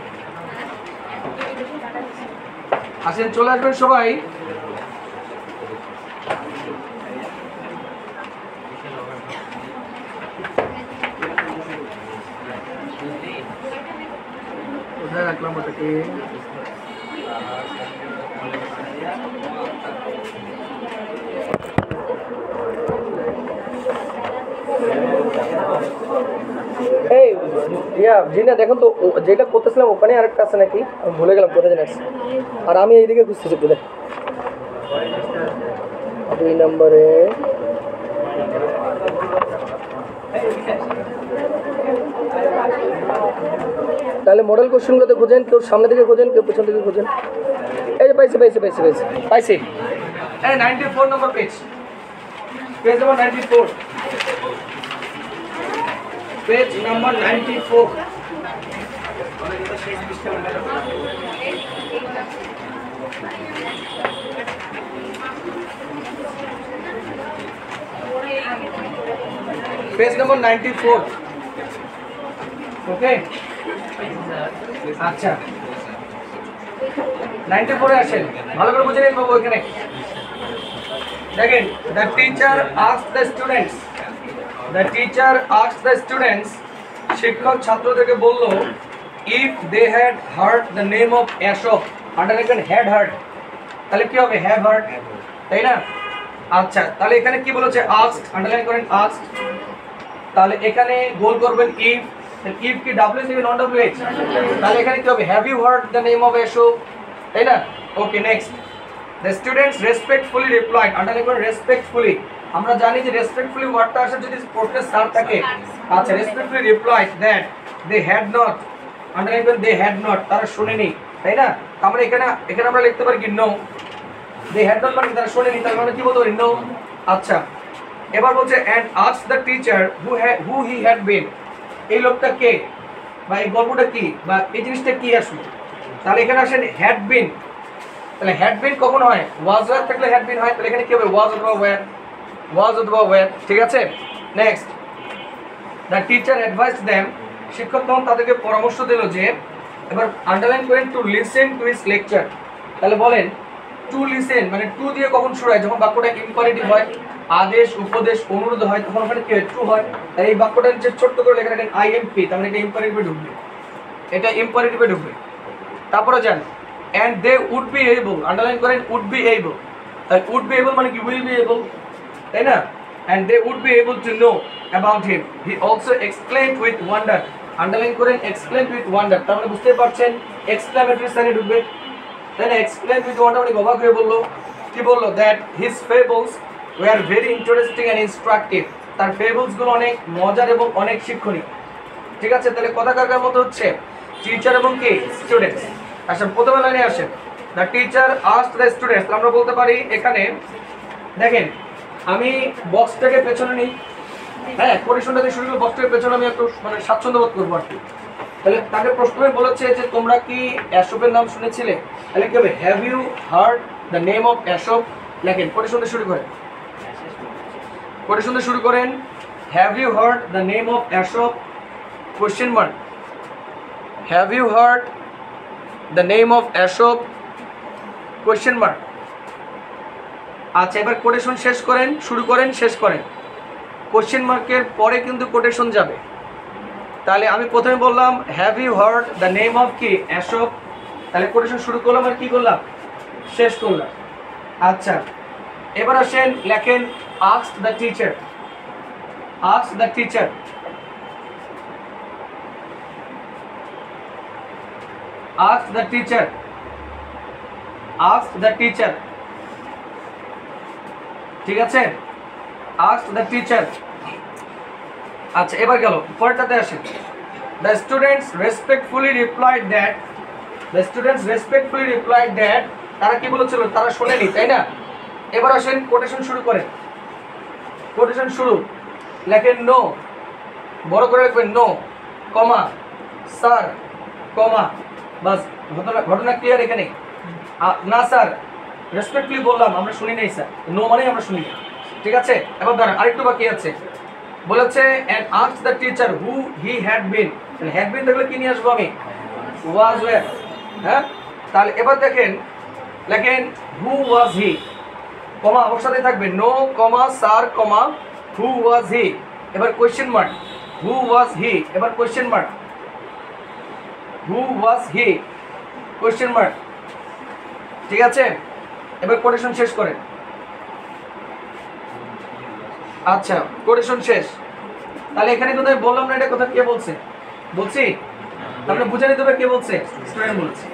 আসেন, চলে আসবেন সবাই। কোথায় রাখলাম ওটাকে? এই জিনা দেখুন তো, যেটা করতেছিলাম ওখানে আরেকটা আছে নাকি, আমি ভুলে গেলাম কোথায় জানি আছে। আর আমি এইদিকে খুঁজতেছি কোথায়, 2 নম্বরে। তাহলে মডেল কোশ্চেনগুলোতে খোঁজেন, কেউ সামনে থেকে খোঁজেন, কেউ পেছন থেকে খোঁজেন। এই যে পাইছি পাইছি পাইছি পাইছি পাইছি, এই 94 number page, page number 94, page number 94। Page number 94, okay. আচ্ছা, 94 আসেন, ভালো করে বুঝে নিন বাবু। এখানে দেখেন, the teacher asked the students, the teacher asked the students, শিক্ষক ছাত্রদেরকে বলল, if they had heard the name of Aesop, underline had heard, তাহলে কি হবে, হ্যাভ হার্ড, তাই না? আচ্ছা, তাহলে এখানে কি বলেছে, আস্কড, আন্ডারলাইন করেন আস্কড। তাহলে এখানে গোল করবেন ইফ, ইফ কি W C non W H, তাহলে এখানে কি হবে, have you heard the name of Aesop, তাই না? Okay, next, the students respectfully replied, underline করেন রেসপেক্টফুলি। আমরা জানি যে রেসপেক্টফুলি ওয়ার্ডটা আসে যদি প্রশ্নের স্টার থাকে। আচ্ছা, respectfully replied that they had not, underline করেন দে হ্যাড নট, তারা শুনেনি, তাই না? আমরা এখানে আমরা লিখতে পারি কি নো, দে হ্যাড নট মানে তারা শুনেনি, তার মানে কি বলতে পারি, নো। আচ্ছা, এবার বলছে and asked the teacher who he had been, এই লোকটা কে বা এই গল্পটা কি বা এই জিনিসটা কি আসলে। তাহলে এখানে আসেন হ্যাড বিন, তাহলে হ্যাড বিন কখন হয়, ওয়াজ ওয়্যার থাকলে হ্যাড বিন হয়, তাহলে এখানে কি হবে, ওয়াজ অথবা ওয়্যার, ওয়াজ অথবা ওয়্যার, ঠিক আছে। Next, the teacher advised them, শিক্ষক তখন তাদেরকে পরামর্শ দিল যে, এবার আন্ডারলাইন করেন to listen to his lecture. তাহলে বলেন টু লিসেন মানে টু দিয়ে কখন শুরু হয়, যখন বাক্যটা ইম্পারেটিভ হয়, আদেশ উপদেশ অনুরোধ হয়, তখন ওখানে কি হয়, টু হয়। তাই এই বাক্যটা যে ছোট্ট করে লেখা রাখেন আইএমপি, তার মানে এটা ইম্পারেটিভে ঢুকবে, এটা ইম্পারেটিভে ঢুকবে। তারপরে যান, and they would be able, underline করেন উড বি এবল, তাহলে উড বি এবল মানে কি, উইল বি এবল, তাই না? And they would be able to know about him, he also explained with wonder, underline করেন এক্সপ্লেইনড উইথ ওয়ান্ডার, তার মানে বুঝতে পারছেন এক্সক্লেমেটরি সাইনে ঢুকবে, তাই না? এক্সপ্লেইনড উইথ ওয়ান্ডার মানে অবাক হয়ে বললো, কি বললো, that his fables were very interesting and instructive, তার ফেবলসগুলো অনেক মজার এবং অনেক শিক্ষণীয়, ঠিক আছে। তাহলে কথা কার মতো হচ্ছে, টিচার এবং কি স্টুডেন্টস। আচ্ছা, প্রথমে লাইনে আসেন, the teacher asked the students, আমরা বলতে পারি এখানে দেখেন, আমি বক্সটাকে পেছনে নিই, হ্যাঁ, কোটেশনটা দিয়ে শুরু করে বক্সটাকে পেছনে আমি একটু মানে স্বাচ্ছন্দ্য বোধ করবো আর কি। তাহলে তাকে প্রশ্নে বলেছে যে তোমরা কি অ্যাশপের নাম শুনেছিলে, তাহলে কি হবে, have you heard the name of Aesop, লেখেন কোটেশন দিয়ে শুরু করেন, কোটেশন দিয়ে শুরু করেন, have you heard the name of Aesop, question mark, have you heard the name of Aesop, question mark. আচ্ছা, এবার কোটেশন শেষ করেন, শুরু করেন, শেষ করেন, কোশ্চেন মার্কের পরে কিন্তু কোটেশন যাবে। তাহলে আমি প্রথমে বললাম have you heard the name of কি, অ্যাশপ, তাহলে কোটেশন শুরু করলাম আর কি করলাম, শেষ করলাম। আচ্ছা, এবার আসেন লেখেন asked the teacher, asked the teacher, asked the teacher, asked the teacher, ঠিক আছে, asked the teacher। আচ্ছা, এবার গেল পরেরটাতে আসেন, the students respectfully replied that, the students respectfully replied that, তারা কি বলেছিল, তারা শোনেনি, তাই না? এবার আসেন কোটেশন শুরু করেন, কোটেশন শুরু, লেখেন নো, বড় করে লিখবেন নো, কমা, স্যার, কমা, বাস, ঘটনা ক্লিয়ার এখানে, না স্যার, রেসপেক্টফুলি বললাম আমরা শুনি নাই স্যার, নো মানে আমরা শুনি না, ঠিক আছে। এবার ধরেন আরেকটু বাকি আছে, বলেছে and asked the teacher who he had been, তাহলে had been দেখলে কি নিয়ে আসবো আমি, was where, হ্যাঁ। তাহলে এবার দেখেন লেখেন who was he, কমা ওর সাথে থাকবে no comma sir comma who was he, এবার question mark who was he, এবার question mark who was he, question mark, ঠিক আছে। এবার কোটেশন শেষ করেন। আচ্ছা কোটেশন শেষ। তাহলে এখানে তো আমি বললাম না এটা কথা কে বলছে, বলছি তাহলে বুঝে নিতে হবে কে বলছে, স্টুডেন্ট বলছে।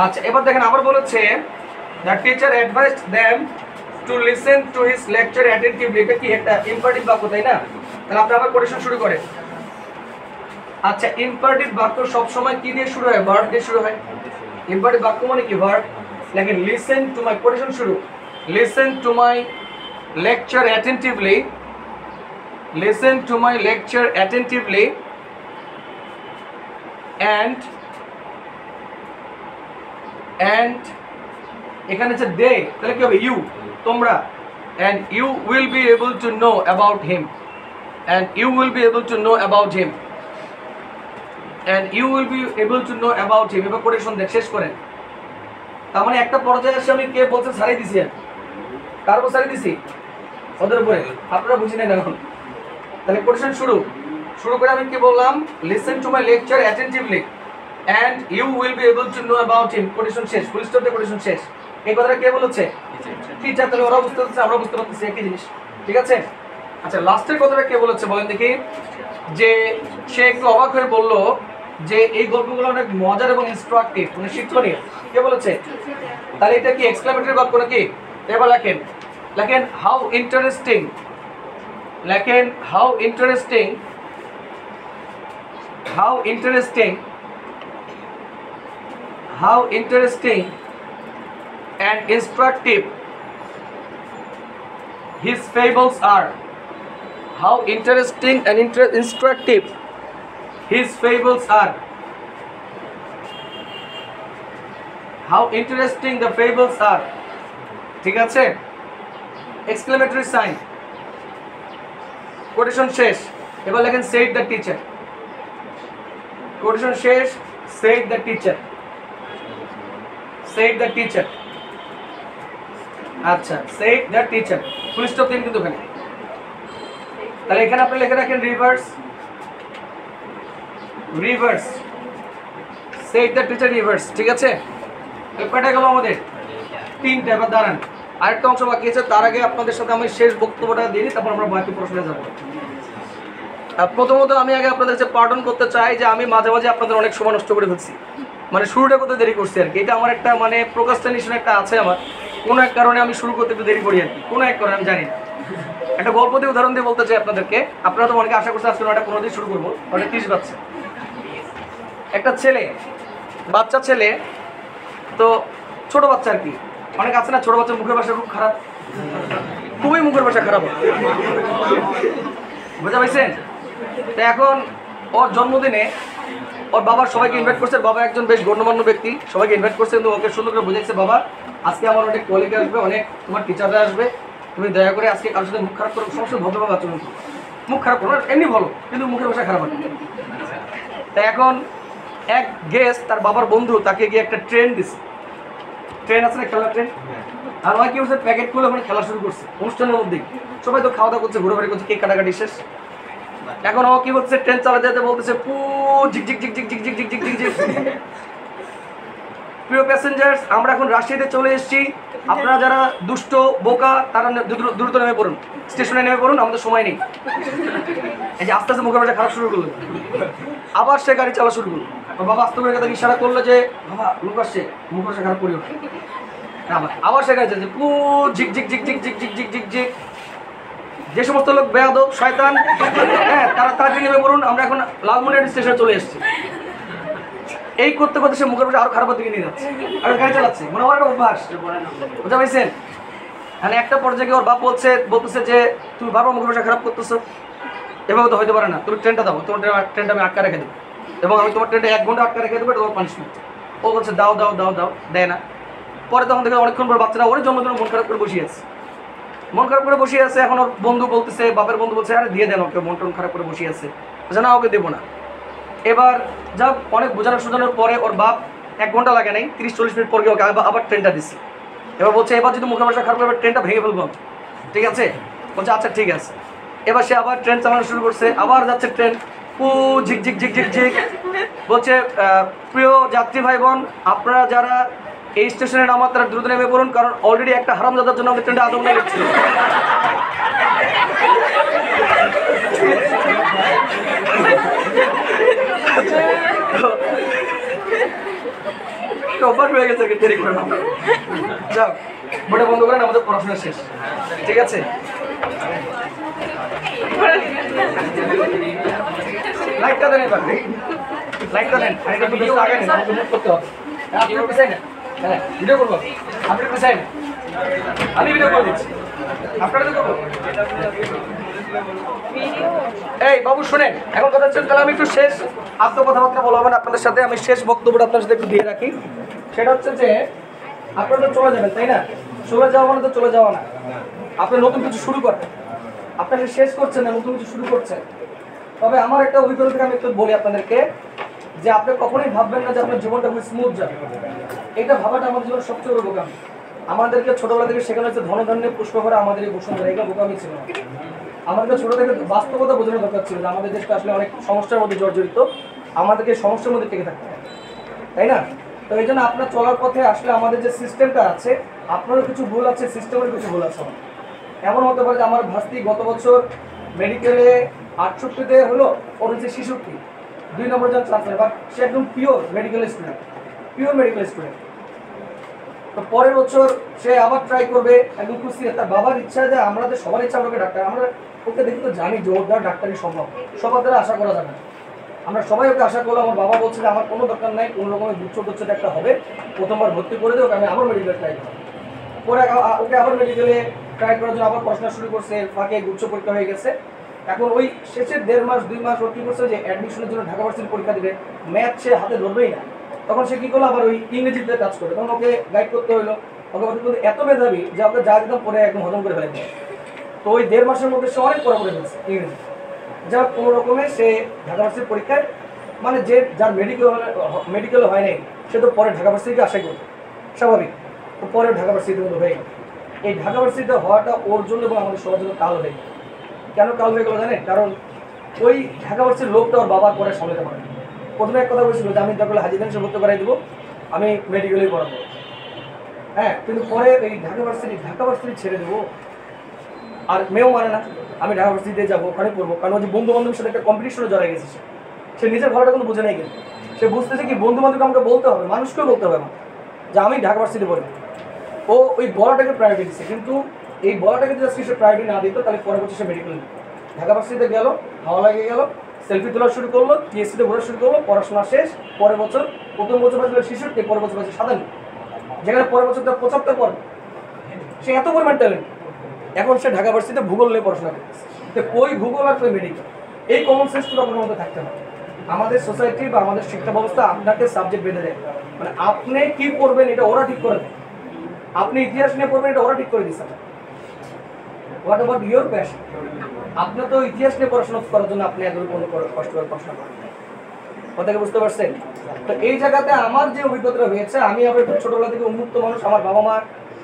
আচ্ছা এবার দেখেন আবার বলেছে the teacher advised them to listen to his lecture attentively, এটা কি একটা ইম্পারেটিভ বাক্য তাই না। তাহলে আপনি আবার কোটেশন শুরু করেন। আচ্ছা ইম্পারেটিভ বাক্য সব সময় কি দিয়ে শুরু হয়, ভার্ব দিয়ে শুরু হয়। ইম্পারেটিভ বাক্য মানে কি, ভার্ব। লেখেন লিসেন টু মাই, কোটেশন শুরু, listen to my lecture attentively, listen to my lecture attentively and এখানে যে দে তাহলে কি হবে, ইউ তোমরা, and you will be able to know about him, and you will be able to know about him, and you will be able to know about him। এবার কোটেশন দেখ শেষ করেন। তার মানে একটা পর্যায়ে এসে আমি কে বলতে ছাড়াই দিছি, কার উপর ছাড়াই দিছি, ওদের উপরে, আপনারা বুঝি নেন এখন। তাহলে কোটেশন শুরু করে আমি কি বললাম, listen to my lecture attentively and you will be able to know about him, quotation শেষ, ফুল স্টপ দিয়ে কোটেশন শেষ। এই কথাটা কে বলেছে, টিচার। তাহলে ওরা বুঝতে পারছে আমরা বুঝতে পারতেছি একই জিনিস, ঠিক আছে। আচ্ছা লাস্টের কথাটা কে বলেছে বলেন দেখি, যে সে একটু অবাক হয়ে বলল যে এই গল্পগুলো অনেক মজার এবং ইনস্ট্রাকটিভ, মানে শিক্ষণীয়, কে বলেছে। তাহলে এটা কি এক্সক্লেমেটরি বাক্য নাকি। এবার লেখেন হাউ ইন্টারেস্টিং, লেখেন how interesting, how interesting, how interesting and instructive his fables are, how interesting and instructive his fables are, how interesting the fables are, ঠিক আছে। এক্সক্লেমেটরি সাইন, কোটেশন শেষ। এবার লেখেন said the teacher, কোটেশন শেষ, said the teacher, said the teacher। আচ্ছা said the teacher, full stop দিন কিন্তু ওখানে। তাহলে এখানে আপনি লিখে রাখেন reverse, reverse, said the teacher reverse, ঠিক আছে। কয়টা গেল আমাদের, তিনটা। এবার দাঁড়ান আরেকটা অংশ বাকি আছে, তার আগে আপনাদের সাথে আমি শেষ বক্তব্যটা দিয়ে দিই, তারপর আমরা বাকি প্রশ্নে যাব। প্রথমত আমি আগে আপনাদের কাছে পার্ডন করতে চাই যে আমি মাঝে মাঝে আপনাদের অনেক সময় নষ্ট করে ফেলছি, মানে শুরুটা করতে দেরি করছি আর কি। এটা আমার একটা মানে প্রোক্রাস্টিনেশন একটা আছে আমার, কোনো এক কারণে আমি শুরু করতে একটু দেরি করি আর কি, কোনো এক কারণে আমি জানি না। একটা গল্প দিয়ে উদাহরণ দিয়ে বলতে চাই আপনাদেরকে, আপনারা তো অনেকে আশা করছেন আজকে 9:15 দিয়ে শুরু করবো, 9:30 বাজছে। একটা ছেলে, বাচ্চা ছেলে, তো ছোট বাচ্চা আর কি, অনেক আছে না ছোট বাচ্চার মুখের ভাষা খুব খারাপ, খুবই মুখের ভাষা খারাপ, বুঝতে পারছেন। তো এখন ওর জন্মদিনে ওর বাবার সবাইকে ইনভাইট করছে, বাবা একজন বেশ গণ্যমান্য ব্যক্তি, সবাইকে ইনভাইট করছে, কিন্তু ওকে সুন্দর করে বুঝাইছে, বাবা আজকে আমার অনেক কলিগ আসবে, অনেক তোমার টিচাররা আসবে, তুমি দয়া করে আজকে কারোর সাথে মুখ খারাপ করো, সমস্ত ভদ্রভাবে আচরণ করো, মুখ খারাপ করো, এমনি ভালো কিন্তু মুখের ভাষা খারাপ হবে। তা এখন এক গেস্ট তার বাবার বন্ধু তাকে গিয়ে একটা ট্রেন দিছে, ট্রেন আছে না খেলার ট্রেন, আর ওই কি হচ্ছে প্যাকেট খুলে ওখানে খেলা শুরু করছে অনুষ্ঠানের মধ্যেই, সবাই তো খাওয়া দাওয়া করছে, ঘুরে করছে, কেক কাটাকাটি শেষ। এখন ও কি হচ্ছে ট্রেন চালাতে যেতে বলতেছে পু ঝিক ঝিক ঝিক ঝিক ঝিক ঝিক ঝিক ঝিক ঝিক ঝিক। প্রিয় প্যাসেঞ্জার্স, আমরা এখন রাজশাহীতে চলে এসেছি, আপনারা যারা দুষ্ট বোকা তারা দ্রুত নেমে পড়ুন, স্টেশনে নেমে পড়ুন, আমাদের সময় নেই। এই যে আস্তে আস্তে মুখের ভাষা খারাপ শুরু করলো, আবার সে গাড়ি চালা শুরু করলো। বাবা আস্তে করে তাকে ইশারা করলো যে বাবা লোক আসছে, মুখ ভাষা খারাপ করিও, আবার সে গাড়ি চালাচ্ছে পু ঝিক ঝিক ঝিক ঝিক ঝিক ঝিক ঝিক ঝিক ঝিক। যে সমস্ত লোক বেয়াদব শয়তান, হ্যাঁ তারা তাড়াতাড়ি নেমে পড়ুন, আমরা এখন লালমনিরহাট স্টেশনে চলে এসেছি। এই করতে করতে সে মুখের ভাষা আরো খারাপের দিকে নিয়ে যাচ্ছে, আর গাড়ি চালাচ্ছে, মানে আমার একটা অভ্যাস, বুঝতে পারছেন। মানে একটা পর্যায়ে ওর বাপ বলতেছে যে তুমি বারবার মুখের ভাষা খারাপ করতেছো, এভাবে তো হইতে পারে না, তুমি ট্রেনটা দাও, তোমার ট্রেনটা আমি আটকা রেখে দেবো, এবং আমি তোমার ট্রেনটা 1 ঘন্টা আটকা রেখে দেবো, এটা তোমার পানিশমেন্ট। ও বলছে দাও দাও দাও দাও, দেয় না। পরে তখন থেকে অনেকক্ষণ পর বাচ্চারা ওর জন্য মন খারাপ করে বসিয়ে আছে, মন খারাপ করে বসিয়ে আছে। এখন ওর বন্ধু বলতেছে, বাপের বন্ধু বলছে আরে দিয়ে দেন ওকে, মন টন খারাপ করে বসিয়ে আছে, না ওকে দেবো না। এবার যা অনেক বোঝানোর সোজানোর পরে ওর বাপ 1 ঘন্টা লাগে নাই, 30-40 মিনিট পরে ওকে আবার ট্রেনটা দিচ্ছে। এবার বলছে এবার যদি মুখের ভাষা খারাপ করে ট্রেনটা ভেঙে ফেলবো, ঠিক আছে? বলছে আচ্ছা ঠিক আছে। এবার সে আবার ট্রেন চালানো শুরু করছে, আবার যাচ্ছে ট্রেন, ঝিক ঝিক ঝিক ঝিক ঝিক। বলছে প্রিয় যাত্রী ভাই বোন, আপনারা যারা এই স্টেশনে নামা তারা দ্রুত নেমে পড়ুন, কারণ অলরেডি একটা হারামজাদার জন্য আমাদের ট্রেনটা আদম লেগে গেছিল। অভ্যাস হয়ে গেছে দেরি করে না। যাও ওটা বন্ধ করেন, আমাদের পড়াশোনা শেষ, ঠিক আছে? লাইটটা দেন, এবার লাইটটা দেন, এটা ভিডিও আগে নেন, আমাকে মুভ করতে হবে। আপনি পিছাই না, হ্যাঁ ভিডিও করবো, আপনি পিছাই না, আমি ভিডিও করে দিচ্ছি, আপনারা তো করবো। এই বাবু শুনেন, এখন কথা হচ্ছে তাহলে আমি একটু শেষ কথাবার্তা বলবেন আপনাদের সাথে, আমি শেষ বক্তব্যটা আপনার সাথে একটু দিয়ে রাখি। সেটা হচ্ছে যে আপনারা তো চলে যাবেন, তাই না? চলে যাওয়া মানে তো চলে যাওয়া না, আপনি নতুন কিছু শুরু করেন, আপনারা শেষ করছেন না, নতুন কিছু শুরু করছেন। তবে আমার একটা অভিজ্ঞতা থেকে আমি একটু বলি আপনাদেরকে, যে আপনি কখনোই ভাববেন না যে আপনার জীবনটা খুব স্মুথ যাবে। এটা ভাবাটা আমাদের জীবনের সবচেয়ে বড় বোকামি। আমাদেরকে ছোটবেলা থেকে শেখানো হচ্ছে ধনধান্যে পুষ্প ভরা আমাদের এই বসুন্ধরা, এটা বোকামি ছিল। আমাদেরকে ছোট থেকে বাস্তবতা বোঝানো দরকার ছিল যে আমাদের দেশটা আসলে অনেক সমস্যার মধ্যে জর্জরিত, আমাদেরকে সমস্যার মধ্যে টিকে থাকতে হবে, তাই না? তো এই জন্য আপনার চলার পথে আসলে আমাদের যে সিস্টেমটা আছে, আপনারও কিছু ভুল আছে, সিস্টেমের কিছু ভুল আছে। এমন হতে পারে যে আমার ভাস্তি গত বছর মেডিকেলে 68-তে হলো, ওর হচ্ছে 66, 2 নম্বর জন চান্স নেয়, বাট সে একদম pure medical student, pure medical student. তো পরের বছর সে আবার ট্রাই করবে, একদম খুশি। তার বাবার ইচ্ছা যে আমাদের সবার ইচ্ছা আমাকে ডাক্তার, আমরা ওকে দেখি তো জানি যে ওর দ্বারা ডাক্তারি সম্ভব, সবার দ্বারা আশা করা যাবে না। আমরা সবাই ওকে আশা করলাম, আমার বাবা বলছে যে আমার কোনো দরকার নাই, কোনো রকমের গুচ্ছ একটা হবে, প্রথমবার ভর্তি করে দেবো, আমি আবার মেডিকেল ট্রাই করবো। পরে ওকে আবার মেডিকেলে ট্রাই করার জন্য আবার পড়াশোনা শুরু করছে, ফাঁকে গুচ্ছ পরীক্ষা হয়ে গেছে। এখন ওই শেষের 1.5 মাস 2 মাস ও কী করছে যে অ্যাডমিশনের জন্য ঢাকা ভার্সিটির পরীক্ষা দেবে, ম্যাথ সে হাতে ধরবেই না। তখন সে কী করলো, আবার ওই ইংরেজিতে কাজ করবে, তখন ওকে গাইড করতে হলো। ওকে কিন্তু এত মেধাবী যে ওকে যা দিতাম পরে একদম হজম করে ফেলে। তো ওই 1.5 মাসের মধ্যে সে অনেক পড়া করে ফেলছে ইংরেজি, যা কোনো রকমে সে ঢাকা ভার্সিটির পরীক্ষায়, মানে যার মেডিকেল হয় নাই সে তো পরে ঢাকা ভার্সিটিকে আশাই করবে, স্বাভাবিক। তো পরে ঢাকা ভার্সিটির মতো হয়ে গেল। এই ঢাকা ভার্সিটিতে হওয়াটা ওর জন্য এবং আমাদের সবার জন্য কাল হয়ে গেল। কেন কাল হয়ে গেল জানেন? কারণ ওই ঢাকা ভার্সিটির লোকটা ওর বাবার পরে সামলাতে পারে। প্রথমে এক কথা বলছিল যে আমি তারপরে হাজিদের সে ভর্তি করাই দেবো, আমি মেডিকেলেই পড়াবো, হ্যাঁ। কিন্তু পরে এই ঢাকা ভার্সিটি ছেড়ে দেবো, আর মেয়েও মানে না আমি ঢাকা ভার্সিটিতে যাবো, ওখানে পড়বো, কারণ ওই যে বন্ধু বান্ধবের সাথে একটা কম্পিটিশনে জড়াই গেছে। সে নিজের ঘরটা কিন্তু বুঝে নেই, কিন্তু সে বুঝতেছে কি বন্ধু বান্ধবকে আমাকে বলতে হবে, মানুষকেও বলতে হবে আমার যে আমি ঢাকা ভার্সিটি পড়ি। ও ওই বলাটাকে প্রায়োরিটি দিচ্ছে, কিন্তু এই বলাটাকে যদি আজকে সে প্রায়োরিটি না দিত তাহলে পরে বছর সে মেডিকেল ঢাকা ভার্সিটিতে গেল, হাওয়া লাগিয়ে গেল, সেলফি তোলা শুরু করলো, টিএসসিতে ঘোরা শুরু করলো, পড়াশোনা শেষ। পরের বছর প্রথম বছর বাজলো 66, পরের বছর বাজছে 57, যেখানে পরের বছর 75 পর। সে এত পরিমাণ ট্যালেন্ট, এখন সে ঢাকা ভার্সিটিতে ভূগোল নিয়ে পড়াশোনা করতেছে। তো কই ভূগোল আর কই মেডিকেল, এই কমন সেন্সটুকু আপনার মধ্যে থাকতে হবে। আমাদের সোসাইটি বা আমাদের শিক্ষা ব্যবস্থা আপনাকে সাবজেক্ট বেঁধে দেয়, মানে আপনি কি করবেন এটা ওরা ঠিক করে দেয়। আপনি ইতিহাস নিয়ে পড়বেন এটা ওরা ঠিক করে দিচ্ছে। What about your passion? আপনি তো ইতিহাস নিয়ে পড়াশোনা করার জন্য আপনি এত কোনো কষ্ট করে পড়াশোনা করেন, কথাকে বুঝতে পারছেন? তো এই জায়গাতে আমার যে অভিজ্ঞতাটা হয়েছে, আমি আবার একটু ছোটোবেলা থেকে উন্মুক্ত মানুষ, আমার বাবা মা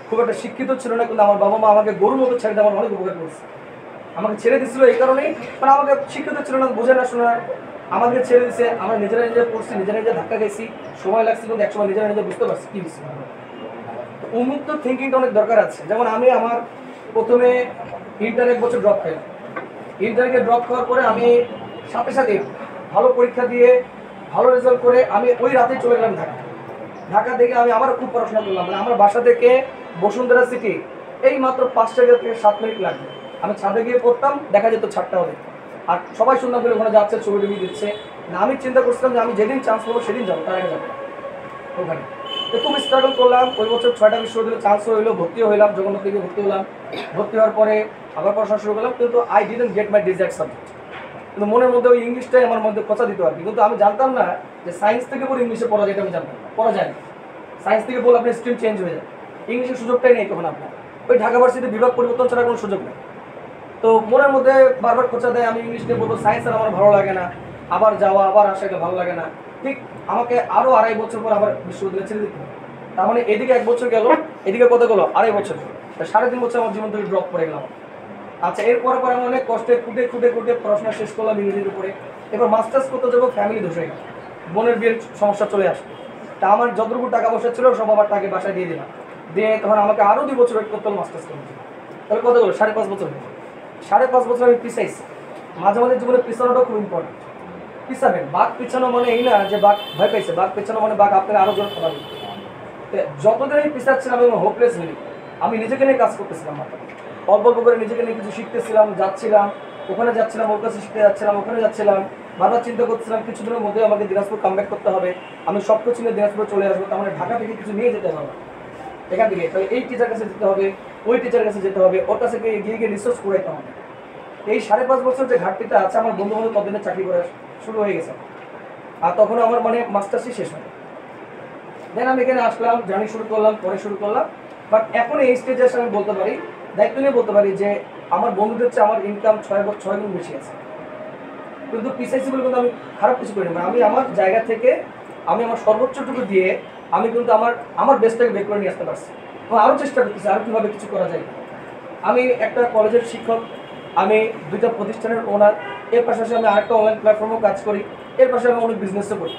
খুব একটা শিক্ষিত ছিল না, কিন্তু আমার বাবা মা আমাকে গরুর মতো ছেড়ে দিয়ে আমার অনেক উপকার করেছে। আমাকে ছেড়ে দিচ্ছিল এই কারণেই, কারণ আমাকে শিক্ষিত ছিল না, বোঝে না শোনা, আমাকে ছেড়ে দিচ্ছে। আমরা নিজেরা নিজে পড়ছি, নিজেরা নিজে ধাক্কা খাইছি, সময় লাগছে, কিন্তু একসময় নিজেরা নিজে বুঝতে পারছি কী হচ্ছে। উন্মুক্ত থিঙ্কিংটা অনেক দরকার আছে। যেমন আমি আমার প্রথমে ইন্টার 1 বছর ড্রপ খাই, ইন্টারকে ড্রপ খাওয়ার পরে আমি সাথে সাথে ভালো পরীক্ষা দিয়ে ভালো রেজাল্ট করে আমি ওই রাতেই চলে গেলাম ঢাকা থেকে। আমি আবার খুব পড়াশোনা করলাম, মানে আমার বাসা থেকে বসুন্ধরা সিটি এই মাত্র 5 থেকে 7 মিনিট লাগবে। আমি ছাদে গিয়ে পড়তাম, দেখা যেত ছাদটা হবে, আর সবাই শুনলাম বলে ওখানে যাচ্ছে, ছবি টবি দিচ্ছে না। আমি চিন্তা করছিলাম যে আমি যেদিন চান্স পাবো সেদিন যাবো, তার আগে যাবো ওখানে। তো খুব স্ট্রাগল করলাম। ওই বছর 6টা বিশ্ববিদ্যালয়ে চান্স হইলো, ভর্তিও হইলাম, জগন্নাথ থেকে ভর্তি হলাম। ভর্তি হওয়ার পরে আবার পড়াশোনা শুরু করলাম, কিন্তু I didn't get my desired subject. কিন্তু মনের মধ্যে ওই ইংলিশটাই আমার মধ্যে কথা দিত আর কি। কিন্তু আমি জানতাম না যে সায়েন্স থেকে পরে ইংলিশে পড়া যায়, এটা আমি জানতাম, পড়া যায় না। সায়েন্স থেকে বলে আপনার স্ট্রিম চেঞ্জ হয়ে যায়, ইংলিশের সুযোগটাই নেই তখন আপনার, ওই ঢাকা ভার্সিটিতে বিভাগ পরিবর্তন ছাড়া কোনো সুযোগ নেই। তো মনের মধ্যে বারবার খোঁচা দেয় আমি ইংলিশ নিয়ে বলবো, সায়েন্স আর আমার ভালো লাগে না, আবার যাওয়া আবার আসা এটা ভালো লাগে না। ঠিক আমাকে আরও 2.5 বছর পর আবার বিশ্ববিদ্যালয়ে ছেড়ে দিতে হবে। তার মানে এদিকে 1 বছর গেল, এদিকে কত গেলো 2.5 বছর, 3.5 বছর আমার জীবন থেকে ড্রপ করে গেলাম। আচ্ছা, এরপরে পরে আমি অনেক কষ্টে খুঁটে খুঁটে খুঁটে পড়াশোনা শেষ করলাম ইংরেজির উপরে। এবার মাস্টার্স করতে যাবো, ফ্যামিলি ধসে গেল, বোনের বিয়ের সমস্যা চলে আসে। তা আমার যতটুকু টাকা পয়সা ছিল সব আবার টাকা বাসায় দিয়ে দিলাম, দিয়ে তখন আমাকে আরও 2 বছর ওয়েট করতে হলো মাস্টার্স করতে। তাহলে কত গেলো 5.5 বছর হয়ে গেল। 5.5 বছর আমি পিছাইছি। মাঝে মাঝে জীবনে পিছানোটাও খুব ইম্পর্টেন্ট। পিছাবেন, বাঘ পিছানো মানে এই না যে বাঘ ভয় পাইছে, বাঘ পিছানো মানে বাঘ আপনাকে আরও জোর খাবার দিতে। যতদিন আমি পিছাচ্ছিলাম আমি হোপলেস হইনি, আমি নিজেকে নিয়ে কাজ করতেছিলাম মাত্র, অল্প অল্প করে নিজেকে নিয়ে কিছু শিখতেছিলাম, যাচ্ছিলাম ওখানে, যাচ্ছিলাম ওর কাছে শিখতে যাচ্ছিলাম, ওখানে যাচ্ছিলাম, বারবার চিন্তা করতেছিলাম কিছুদিনের মধ্যে আমাকে দিনাজপুর কামব্যাক করতে হবে, আমি সব কিছু নিয়ে দিনাজপুর চলে আসবো, তাহলে ঢাকা থেকে কিছু নিয়ে যেতে হবে এখান থেকে, তাহলে এই টিচার কাছে যেতে হবে, ওই টিচার কাছে যেতে হবে, ওর কাছে গিয়ে গিয়ে রিসার্চ করাইতে হবে। এই 5.5 বছর যে ঘাটতিটা আছে, আমার বন্ধু বান্ধব ততদিনে চাকরি করা শুরু হয়ে গেছে, আর তখন আমার মানে মাস্টার্সই শেষ হয়। দেন আমি এখানে আসলাম, জার্নি শুরু করলাম, পরে শুরু করলাম। বাট এখন এই স্টেজে এসে আমি বলতে পারি, দায়িত্ব নিয়ে বলতে পারি যে আমার বন্ধুদের চেয়ে আমার ইনকাম 6 গুণ বেশি আছে। কিন্তু পিছাইছি বলে কিন্তু আমি খারাপ কিছু করি না, আমি আমার জায়গা থেকে আমি আমার সর্বোচ্চটুকু দিয়ে আমি কিন্তু আমার বেস্টটাকে বের করে নিয়ে আসতে পারছি, এবং আরও চেষ্টা করতেছি আরও কীভাবে কিছু করা যায়। আমি একটা কলেজের শিক্ষক, আমি 2টা প্রতিষ্ঠানের ওনার, এর পাশাপাশি আমি আরেকটা অনলাইন প্ল্যাটফর্মেও কাজ করি, এর পাশে আমি অনেক বিজনেসও করি।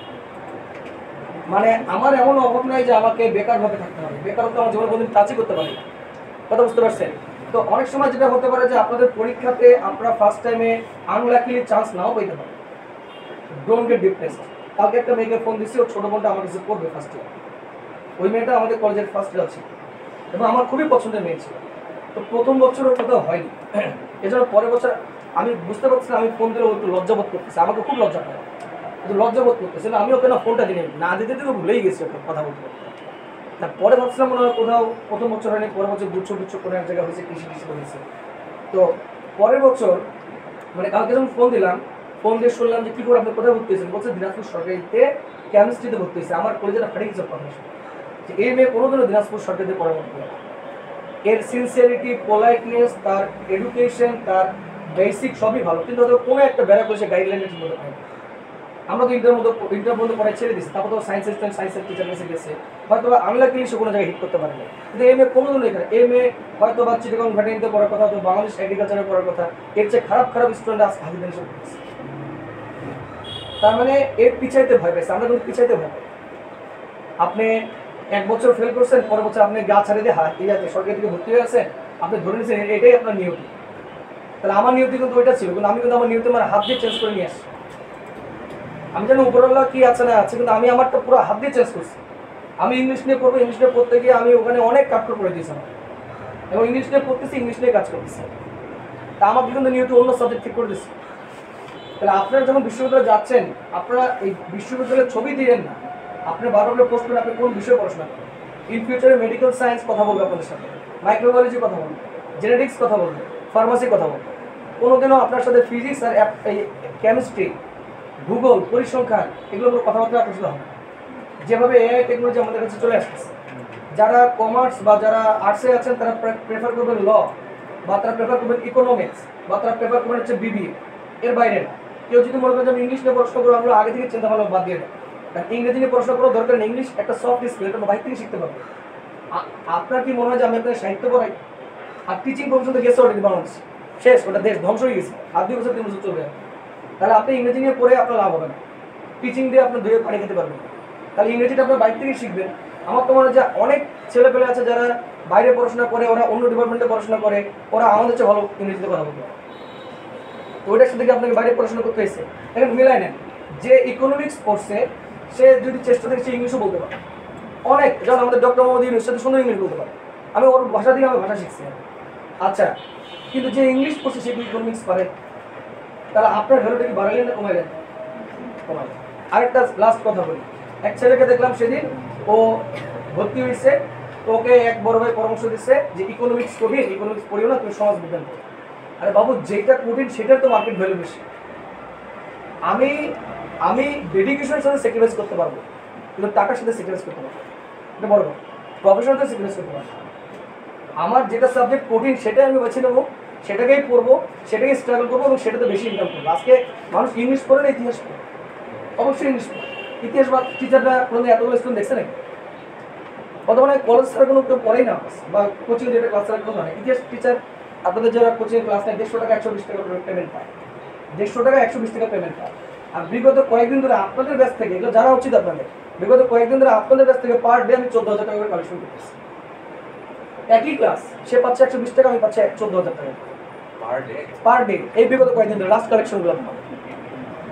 মানে আমার এমন অভাব নাই যে আমাকে বেকারভাবে থাকতে হবে, বেকারত্ব আমার জীবনে কোনোদিন টাচই করতে পারি না, কথা বুঝতে পারছেন? তো অনেক সময় যেটা হতে পারে যে আপনাদের পরীক্ষাতে আপনারা ফার্স্ট টাইমে আনলাকিলি চান্স নাও পেতে পারেন, ডোন্ট গেট ডিপ্রেসড। কালকে একটা মেয়েকে ফোন দিচ্ছি, ওর ছোটো বোনটা আমার কাছে পড়বে ফার্স্ট ইয়ার, ওই মেয়েটা আমাদের কলেজের ফার্স্ট ইয়ার ছিল এবং আমার খুবই পছন্দের মেয়ে ছিল। তো প্রথম বছর ওর কোথাও হয়নি, এজন্য পরের বছর আমি বুঝতে পারছি না, আমি ফোন দিলে ও একটু লজ্জাবোধ করতেছে, আমাকে খুব লজ্জা পায়, কিন্তু লজ্জাবোধ করতেছে না, আমি ওকে না ফোনটা দিই না দিতে দিতে ভুলেই গেছি ওকে কথা বলতে। তারপরে ভাবছিলাম মনে হয় কোথাও প্রথম বছর হয়নি, পরের বছর গুচ্ছ কোনো এক জায়গায় হয়েছে, কৃষি হয়েছে। তো পরের বছর মানে কালকে যখন ফোন দিলাম, ফোন দিয়ে শুনলাম যে কী করে আপনি কোথায় ভর্তি হয়েছেন, বলছে দিনাজপুর সরকারিতে কেমিস্ট্রিতে ভর্তি হয়েছে। আমার কলেজের ফাটে কিছু কথা যে এই মেয়ে কোনোদিনও দিনাজপুর সরকারিতে পড়াশোনা করে, এর সিনসিয়ারিটি, পোলাইটনেস, তার এডুকেশন, তার বেসিক সবই ভালো, কিন্তু ওদের কোনো একটা ব্যারা করে সে গাইডলাইনের ঠিক মতো পায়। আমরা তো ইন্টার মধ্যে পড়াই ছেড়ে দিচ্ছি, তারপর তো সায়েন্সের স্টুডেন্ট সায়েন্সের টিচার কাছে গেছে, হয়তো আনলাকিলি সে কোনো জায়গায় হিট করতে পারে না। কিন্তু এই মেয়ে কোনোদিনও এখানে, এই মেয়ে হয়তো বা চিটাগং ভ্যাটেরিতে পড়ার কথা, তো বাংলাদেশ এগ্রিকালচারে পড়ার কথা, এর চেয়ে খারাপ খারাপ স্টুডেন্ট আজ হাজির করতেছে। তার মানে এর পিছাইতে ভয় পাইছে, আমরা কিন্তু পিছাইতে ভয় পাই। আপনি 1 বছর ফেল করছেন, পরের বছর আপনি গা ছাড়ে দিয়ে ঠিক আছে সরকারি থেকে ভর্তি হয়ে আছেন, আপনি ধরে নিয়েছেন এটাই আপনার নিয়তি। তাহলে আমার নিয়তি কিন্তু ওইটা ছিল, কিন্তু আমি কিন্তু আমার নিয়তি আমার হাত দিয়ে চেঞ্জ করে নিয়ে আসছি। আমি জানি উপরওয়ালা কি আছে না আছে, কিন্তু আমি আমারটা পুরো হাত দিয়ে চেঞ্জ করছি। আমি ইংলিশ নিয়ে পড়বো, ইংলিশ নিয়ে পড়তে গিয়ে আমি ওখানে অনেক কাটকর করে দিয়েছিলাম, এবং ইংলিশ নিয়ে পড়তেছি, ইংলিশ নিয়ে কাজ করতেছি। তা আমাকে কিন্তু নিয়তি অন্য সাবজেক্ট ঠিক করে দিচ্ছি। তাহলে আপনারা যখন বিশ্ববিদ্যালয়ে যাচ্ছেন, আপনারা এই বিশ্ববিদ্যালয়ের ছবি দিলেন না, আপনি বারবার পোস্ট করেন আপনি কোন বিষয়ে পড়াশোনা করেন। ইন ফিউচারে মেডিকেল সায়েন্স কথা বলবে আপনাদের সাথে, মাইক্রোবায়োলজি কথা বলবে, জেনেটিক্স কথা বলবে, ফার্মাসি কথা বলবে। কোনোদিনও আপনার সাথে ফিজিক্স আর কেমিস্ট্রি, ভূগোল, পরিসংখ্যান এগুলো কথাবার্তা আপনার সাথে হবে। যেভাবে এআই টেকনোলজি আমাদের কাছে চলে আসতেছে, যারা কমার্স বা যারা আর্টসে আছেন তারা প্রেফার করবেন ল, বা তারা প্রেফার করবেন ইকোনমিক্স, বা তারা প্রেফার করবেন হচ্ছে বিবিএ, এর বাইরে না। কেউ যদি মনে করেন যে আমি ইংলিশ নিয়ে পড়াশোনা করবো, আমরা আগে থেকে চিন্তা ভালো বাদ দিয়ে দেয়, কারণ ইংরেজি নিয়ে পড়াশোনা করার দরকার নেই। ইংলিশ একটা সফট স্কিল, এটা বাইরে থেকে শিখতে পারবে। আপনার কি মনে হয় যে আমি আপনার সাহিত্য পড়াই আর টিচিং প্রফেশন গেছে অলরেডি বাংলাদেশ শেষ, ওটা দেশ ধ্বংস হয়ে গেছে, আর 2 বছর 3 বছর চলবে, তাহলে আপনি ইংরেজি নিয়ে পড়ে আপনার লাভ হবে না, টিচিং দিয়ে আপনার দুয়ে পানি খেতে পারবেন। তাহলে ইংরেজিটা আপনার বাইরে থেকে শিখবেন। আমার তো মনে হয় যে অনেক ছেলেপেলে আছে যারা বাইরে পড়াশোনা করে, ওরা অন্য ডিপার্টমেন্টে পড়াশোনা করে, ওরা আমাদের চেয়ে ভালো ইংরেজিতে কথা বলতে পারে। তো ওইটার সাথে আপনাকে বাইরে পড়াশোনা করতে হয়েছে, এখন মিলাই নেন। যে ইকোনমিক্স পড়ছে সে যদি চেষ্টা থেকে সে ইংলিশও বলতে পারে অনেক, যেমন আমাদের ডক্টর মোহাম্মদ ইউনূস, সে তো সুন্দর ইংলিশ বলতে পারে, আমি ওর ভাষা দিয়ে আমি ভাষা শিখছি। আচ্ছা, কিন্তু যে ইংলিশ পড়ছে সে কি ইকোনমিক্স পারে? তাহলে আপনার ভ্যালুটা কি বাড়ালেন না কমাইলেন? কমাইলেন। আরেকটা লাস্ট কথা বলি, এক ছেলেকে দেখলাম সেদিন, ও ভর্তি হয়েছে, তো ওকে এক বড় ভাই পরামর্শ দিচ্ছে যে ইকোনমিক্স কঠিন, ইকোনমিক্স পড়িও না, তুমি সমাজ বিজ্ঞান পড়ো। আরে বাবু, যেটা কঠিন সেটার তো মার্কেট ভ্যালু বেশি। আমি ডেডিকেশনের সাথে স্যাক্রিফাইস করতে পারবো, কিন্তু টাকার সাথে স্যাক্রিফাইস করতে পারবো। এটা বড় প্রফেশনাল তো সিকিউরিটি করতে পারে। আমার যেটা সাবজেক্ট কঠিন সেটাই আমি বেছে নেবো, সেটাকেই পড়বো, সেটাকেই স্ট্রাগল করবো এবং সেটাতে বেশি ইনকাম করবো। আজকে মানুষ ইংলিশ পড়ে না ইতিহাস পড়ে, অবশ্যই ইংলিশ পড়ে। ইতিহাস বা টিচাররা কোনো এতগুলো স্টুডেন্ট দেখছে নাকি? বর্তমানে কলেজ ছাড়া কোনো কেউ পড়েই না, বা কোচিং যেটা ক্লাস ছাড়া কোনো নয়। ইতিহাস টিচার আপনাদের যারা কোচিং ক্লাস নেয় 150 টাকা 120 টাকা পেমেন্ট পায়, 150 টাকা 120 টাকা পেমেন্ট পায়। আর বিগত কয়েকদিন ধরে আপনাদের ব্যাচ থেকে, এগুলো জানা উচিত আপনাদের, বিগত কয়েকদিন ধরে আপনাদের ব্যাচ থেকে পার ডে আমি 14,000 টাকা করে কালেকশন করতেছি। একই ক্লাস সে পাচ্ছে 120 টাকা, আমি পাচ্ছি 14,000 টাকা পার ডে। এই বিগত কয়েকদিন ধরে লাস্ট কালেকশনগুলো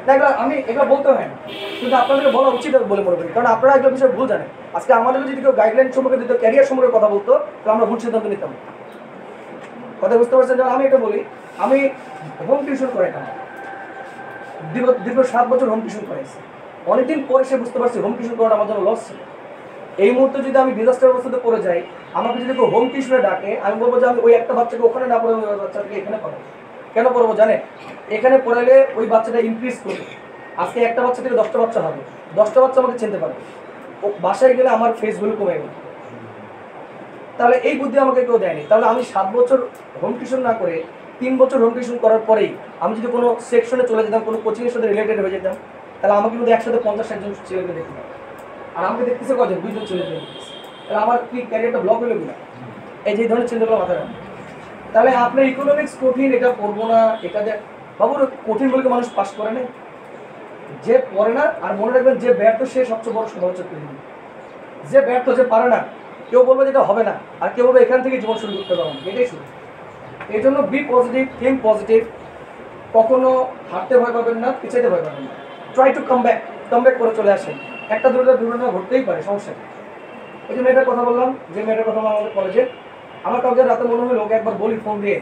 দেখলাম আমি, এগুলো বলতে হয় না, কিন্তু আপনাদেরকে বলা উচিত বলে মনে করি, কারণ আপনারা এগুলো বিষয়ে ভুল জানেন। আজকে আমাদের যদি কেউ গাইডলাইন সম্পর্কে দিত, ক্যারিয়ার সম্পর্কে কথা বলতো, তাহলে আমরা ভুল সিদ্ধান্ত নিতাম। কথা বুঝতে পারছেন? যেমন আমি এটা বলি, আমি হোম টিউশন করাইতাম, দীর্ঘ 7 বছর হোম টিউশন করাইছি। অনেকদিন পরে সে বুঝতে পারছি হোম টিউশন করাটা আমার জন্য লস ছিল। এই মুহূর্তে যদি আমি ডিজাস্টার অবস্থাতে পড়ে যাই, আমাকে যদি কেউ হোম টিউশনে ডাকে, আমি বলবো যে আমি ওই একটা বাচ্চাকে ওখানে না পড়ে ওই বাচ্চাকে এখানে পড়াবো। কেন পড়বো জানেন? এখানে পড়ালে ওই বাচ্চাটা ইনক্রিজ করবে। আজকে একটা বাচ্চা থেকে 10টা বাচ্চা হবে, 10টা বাচ্চা আমাকে চিনতে পারবে, ও বাসায় গেলে আমার ফেস ভ্যালু কমে গেল। তাহলে এই বুদ্ধি আমাকে কেউ দেয়নি। তাহলে আমি 7 বছর হোম টিউশন না করে 3 বছর হোম টিউশন করার পরেই আমি যদি কোনো সেকশনে চলে যেতাম, কোনো কোচিংয়ের সাথে রিলেটেড হয়ে যেতাম, তাহলে আমাকে কিন্তু একসাথে 50-60 জন ছেলেকে দেখতে পাবো। আর আমাকে দেখতেছে কজন? 2 জন ছেলে দেখতেছে। তাহলে আমার কি ক্যারিয়ারটা ব্লক হলো কিনা? এই যে ধরনের চিন্তাগুলো মাথায় রাখবেন। তাহলে আপনার ইকোনমিক্স কঠিন, এটা পড়বো না, এটা যে বাবু কঠিন বলে মানুষ পাস করে না, যে পড়ে না। আর মনে রাখবেন, যে ব্যর্থ সে সবচেয়ে বড় সমালোচক তৈরি হবে। যে ব্যর্থ, যে পারে না, কেউ বলবে যেটা হবে না, আর কেউ বলবে এখান থেকে জীবন শুরু করতে পারবো, এটাই শুরু। এই জন্য বি পজিটিভ, থিঙ্ক পজিটিভ, কখনো হারতে ভয় পাবেন না, পিছাইতে ভয় পাবেন না। ট্রাই টু কাম ব্যাক করে চলে আসেন। একটা দুর্ঘটনা ঘটতেই পারে, সমস্যা নেই। এই যে মেয়েটার কথা বললাম, যে মেয়েটার কথা বললাম আমাদের কলেজে, আমার কাউকে রাতে মনে হলো ওকে একবার বলি ফোন দিয়ে,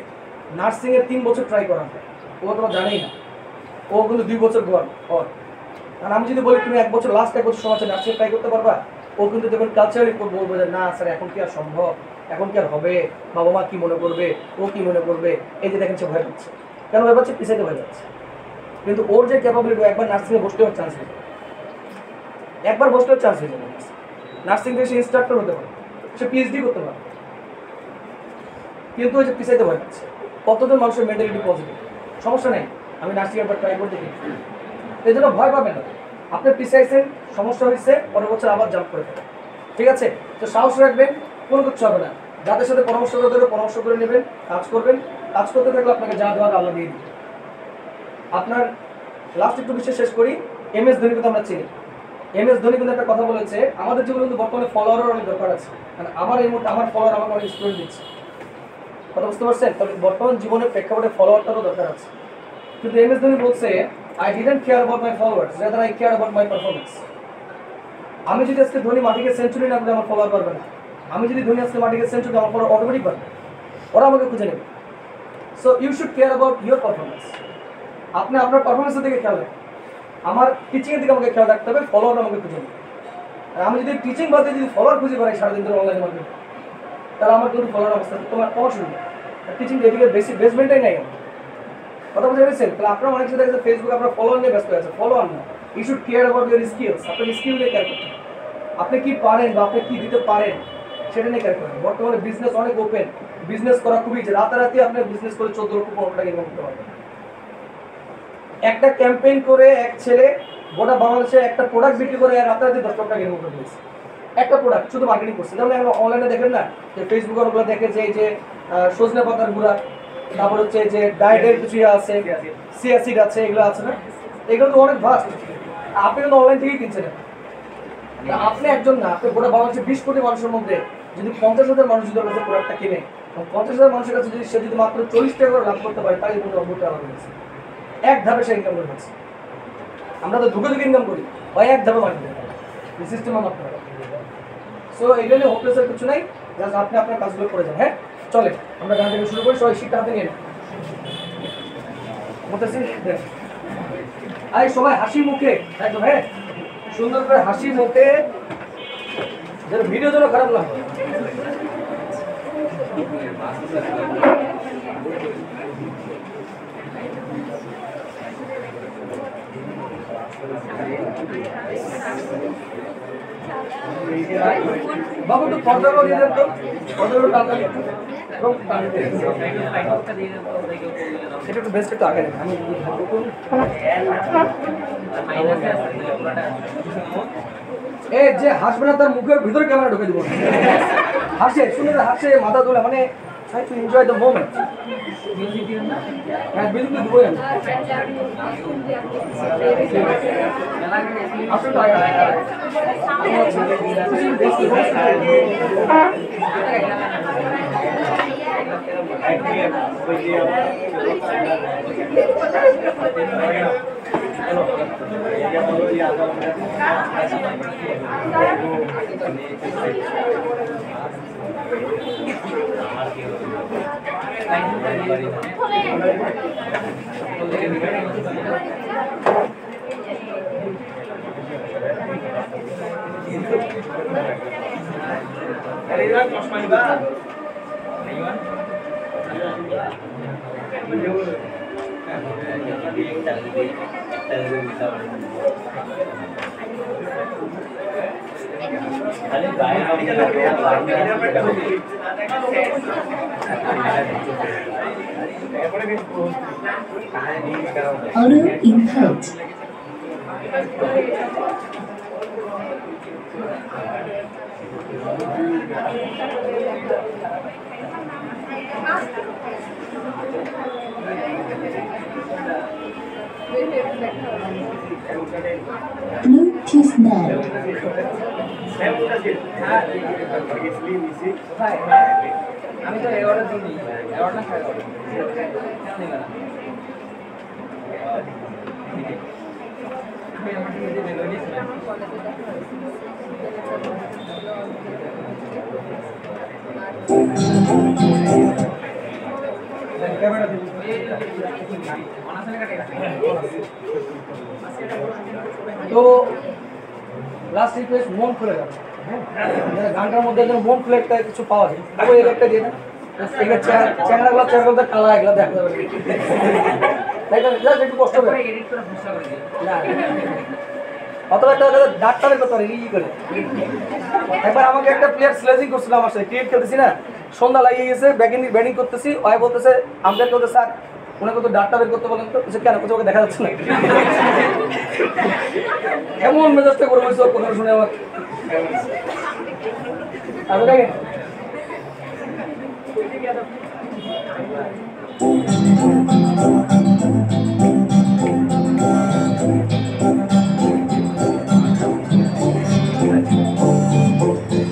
নার্সিংয়ের 3 বছর ট্রাই করা হয়, ও তোমার জানেই না, ও কিন্তু 2 বছর ঘর ওর। আর আমি যদি বলি তুমি 1 বছর, লাস্ট 1 বছর সময় আছে নার্সিং ট্রাই করতে পারবা, ও কিন্তু দেখবেন কালচারালি বলবো যে না স্যার এখন কি আর সম্ভব, এখন কি আর হবে, বাবা মা কি মনে করবে, ও কি মনে করবে। এই যে দেখেন সে ভয় পাচ্ছে। কেন ভয় পাচ্ছে? পিছাইতে ভয় পাচ্ছে। কিন্তু ওর যে ক্যাপাবিলিটি, একবার নার্সিংয়ে বসতে হওয়ার চান্স হয়ে যাবে, একবার বসতে হওয়ার চান্স হয়ে যাবে। নার্সিং থেকে সে ইনস্ট্রাক্টর হতে পারে, সে পিএইচডি করতে পারে, কিন্তু ওই যে পিছাইতে ভয় পাচ্ছে। কতজন মানুষের মেন্টালিটি পজিটিভ, সমস্যা নেই, আমি নার্সিং একবার ট্রাই করে দেখি। এই জন্য ভয় পাবেন না। আপনি পিছাইছেন, সমস্যা হয়েছে, পরের বছর আবার জাম্প করে দেবেন, ঠিক আছে? তো সাহস রাখবেন, কোনো কিছু হবে না। যাদের সাথে পরামর্শ করতে হবে পরামর্শ করে নেবেন, কাজ করবেন। কাজ করতে থাকলে আপনাকে যা দেওয়ার আল্লাহ দিয়ে দিবে। আপনার লাস্ট একটু বিষয় শেষ করি। MS ধোনি কিন্তু আমরা চিনি। MS ধোনি কিন্তু একটা কথা বলেছে, আমাদের জীবনে কিন্তু বর্তমানে ফলোয়ারের অনেক দরকার আছে। মানে আমার এই মুহূর্তে আমার ফলোয়ার আমাকে অনেক স্টুডেন্ট দিচ্ছে, কথা বুঝতে পারছেন? তবে বর্তমান জীবনের প্রেক্ষাপটে ফলোয়ারটারও দরকার আছে। কিন্তু MS ধোনি বলছে, I didn't care about my followers, rather eye care about my performance. আমি যদি আজকে ধোনি মাটিকে সেঞ্চুরি না করে আমার ফলোয়ার পারবে না। আমি যদি ধোনি আজকে মাটিকে সেঞ্চুরি, আমার ফলোয়ার অটোমেটিক পারবে, ওরা আমাকে খুঁজে নেবে। So you should care about your performance. আপনি আপনার পারফরমেন্সের দিকে খেয়াল রাখেন। আমার টিচিংয়ের দিকে আমাকে খেয়াল রাখতে হবে, ফলোয়ার আমাকে খুঁজে নেবে। আর আমি যদি টিচিং বাদে যদি ফলোয়ার খুঁজে পাই সারাদিন ধরে অনলাইনে মাধ্যমে, তাহলে আমার কিন্তু ফলোয়ার অবস্থা তোমার পাওয়া শুরু। টিচিং এদিকে বেশি বেসমেন্টটাই নাই আমার, কথা বুঝতে পেরেছেন? তাহলে আপনার অনেক সাথে দেখেছে ফেসবুকে আপনার ফলোয়ার নিয়ে ব্যস্ত আছে, ফলোয়ার না। You should care about your skills. আপনার স্কিল নিয়ে কেয়ার করতে, আপনি কি পারেন বা আপনি কি দিতে পারেন সেটা নিয়ে কেয়ার করেন। বর্তমানে বিজনেস অনেক ওপেন, বিজনেস করা খুবই, যে রাতারাতি আপনি বিজনেস করে 14 লক্ষ 15 টাকা ইনকাম করতে পারবেন। একটা ক্যাম্পেইন করে এক ছেলে গোটা বাংলাদেশে একটা প্রোডাক্ট বিক্রি করে রাতারাতি 10 লক্ষ টাকা ইনকাম করে দিয়েছে। একটা প্রোডাক্ট শুধু মার্কেটিং করছে। যেমন আমরা অনলাইনে দেখেন না, যে ফেসবুকে ওগুলো দেখে যে এই যে সজনে পাতার গুঁড়া, তারপর হচ্ছে যে ডায়েটের কিছু আছে, সিয়াসিড আছে, এগুলো আছে না, এগুলো তো অনেক ভাস্ট। আপনি কিন্তু অনলাইন থেকেই কিনছেন। আপনি একজন না, আপনি গোটা বাংলাদেশের 20 কোটি মানুষের মধ্যে যদি 50,000 মানুষ যদি আমাদের প্রোডাক্টটা কিনে, 50,000 মানুষের কাছে যদি সে যদি মাত্র 40 টাকা করে লাভ করতে পারে, তাই কিন্তু অমূল্য টাকা হয়েছে। এক ধাপে সে ইনকাম করে ফেলছে। আমরা তো দুটো দিকে ইনকাম করি, ওই এক ধাপে মাটি দেয় এই সিস্টেম মাত্র। সো এইটা নিয়ে হোপলেসের কিছু নাই, জাস্ট আপনি আপনার কাজগুলো করে যান। হ্যাঁ চলে আমরা গান থেকে শুরু করি, সবাই শিক্ষা হাতে নিয়ে বলতেছি। আই সবাই হাসি মুখে একদম, হ্যাঁ সুন্দর করে হাসি মুখে, যেন ভিডিও যেন খারাপ না হয়। বাবু একটু পর্দা করে দিলেন তো, পর্দা টাকা এটা একটু বেস্ট একটু আগে আমি এই যে হাসবে না তার মুখের ভিতরে ক্যামেরা ঢুকে দিব, হাসে শুনে হাসে মাথা তোলে, মানে try to enjoy the moment. হ্যাঁ বিল তো দিবই আমি আসলে তো Audio input. Bluetooth mode. আমি তো এগারোটা দিই, এগারোটা খাই তো লাস্ট রিকোয়েস্ট মন খুলে গেল, গানটার মধ্যে যেন মন খুলে একটা কিছু পাওয়া যায়, তবে এই একটা দিয়ে না চ্যাংড়াগুলো চ্যাংড়া কালা এগুলো দেখা যাবে, একটু কষ্ট হবে না অথবা একটা ডাক্তার বের করতে পারে ই করে। একবার আমাকে একটা প্লেয়ার স্লেজিং করছিল আমার সাথে, ক্রিকেট খেলতেছি না, সন্ধ্যা লাগিয়ে গেছে, ব্যাটিং করতেছি, ওই বলতেছে আম্পায়ার করতে স্যার ওনাকে তো ডাক্তার বের করতে বলেন তো, কেন কিছু ওকে দেখা যাচ্ছে না, এমন মেজাজটা করে বলছে ওর কথা শুনে আমার আচ্ছা দেখেন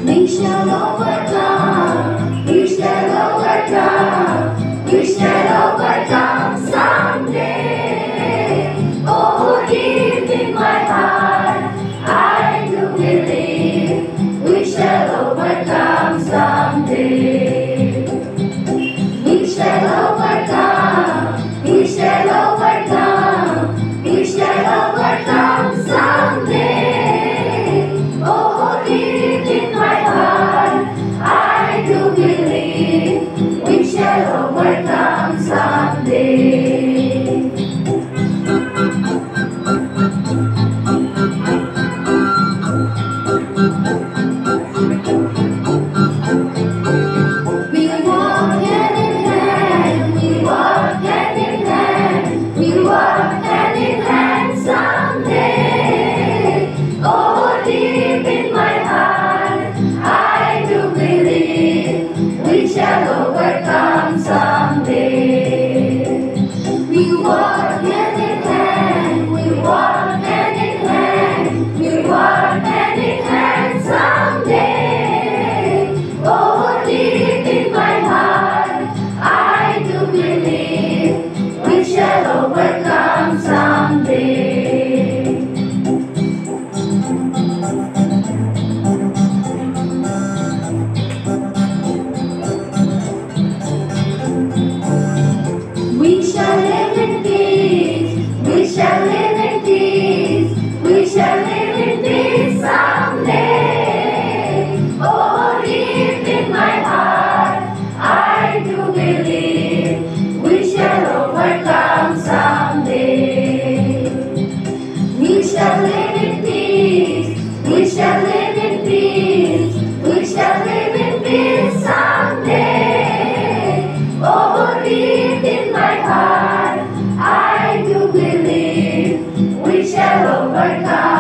We shall overcome. We shall overcome. We shall overcome someday. Oh, deep in my heart, I do believe we shall overcome someday. We shall overcome. We shall overcome. We shall overcome someday. Oh, deep in my heart, I do believe we shall overcome someday. We walk hand in hand, we walk hand in hand, we walk hand in hand someday. Oh, deep in my heart, I do believe we shall overcome someday. We walk hand in hand, we walk hand in hand, we walk hand in hand someday. Oh, deep in my heart, I do believe we shall overcome someday. We shall live in peace. will overcome.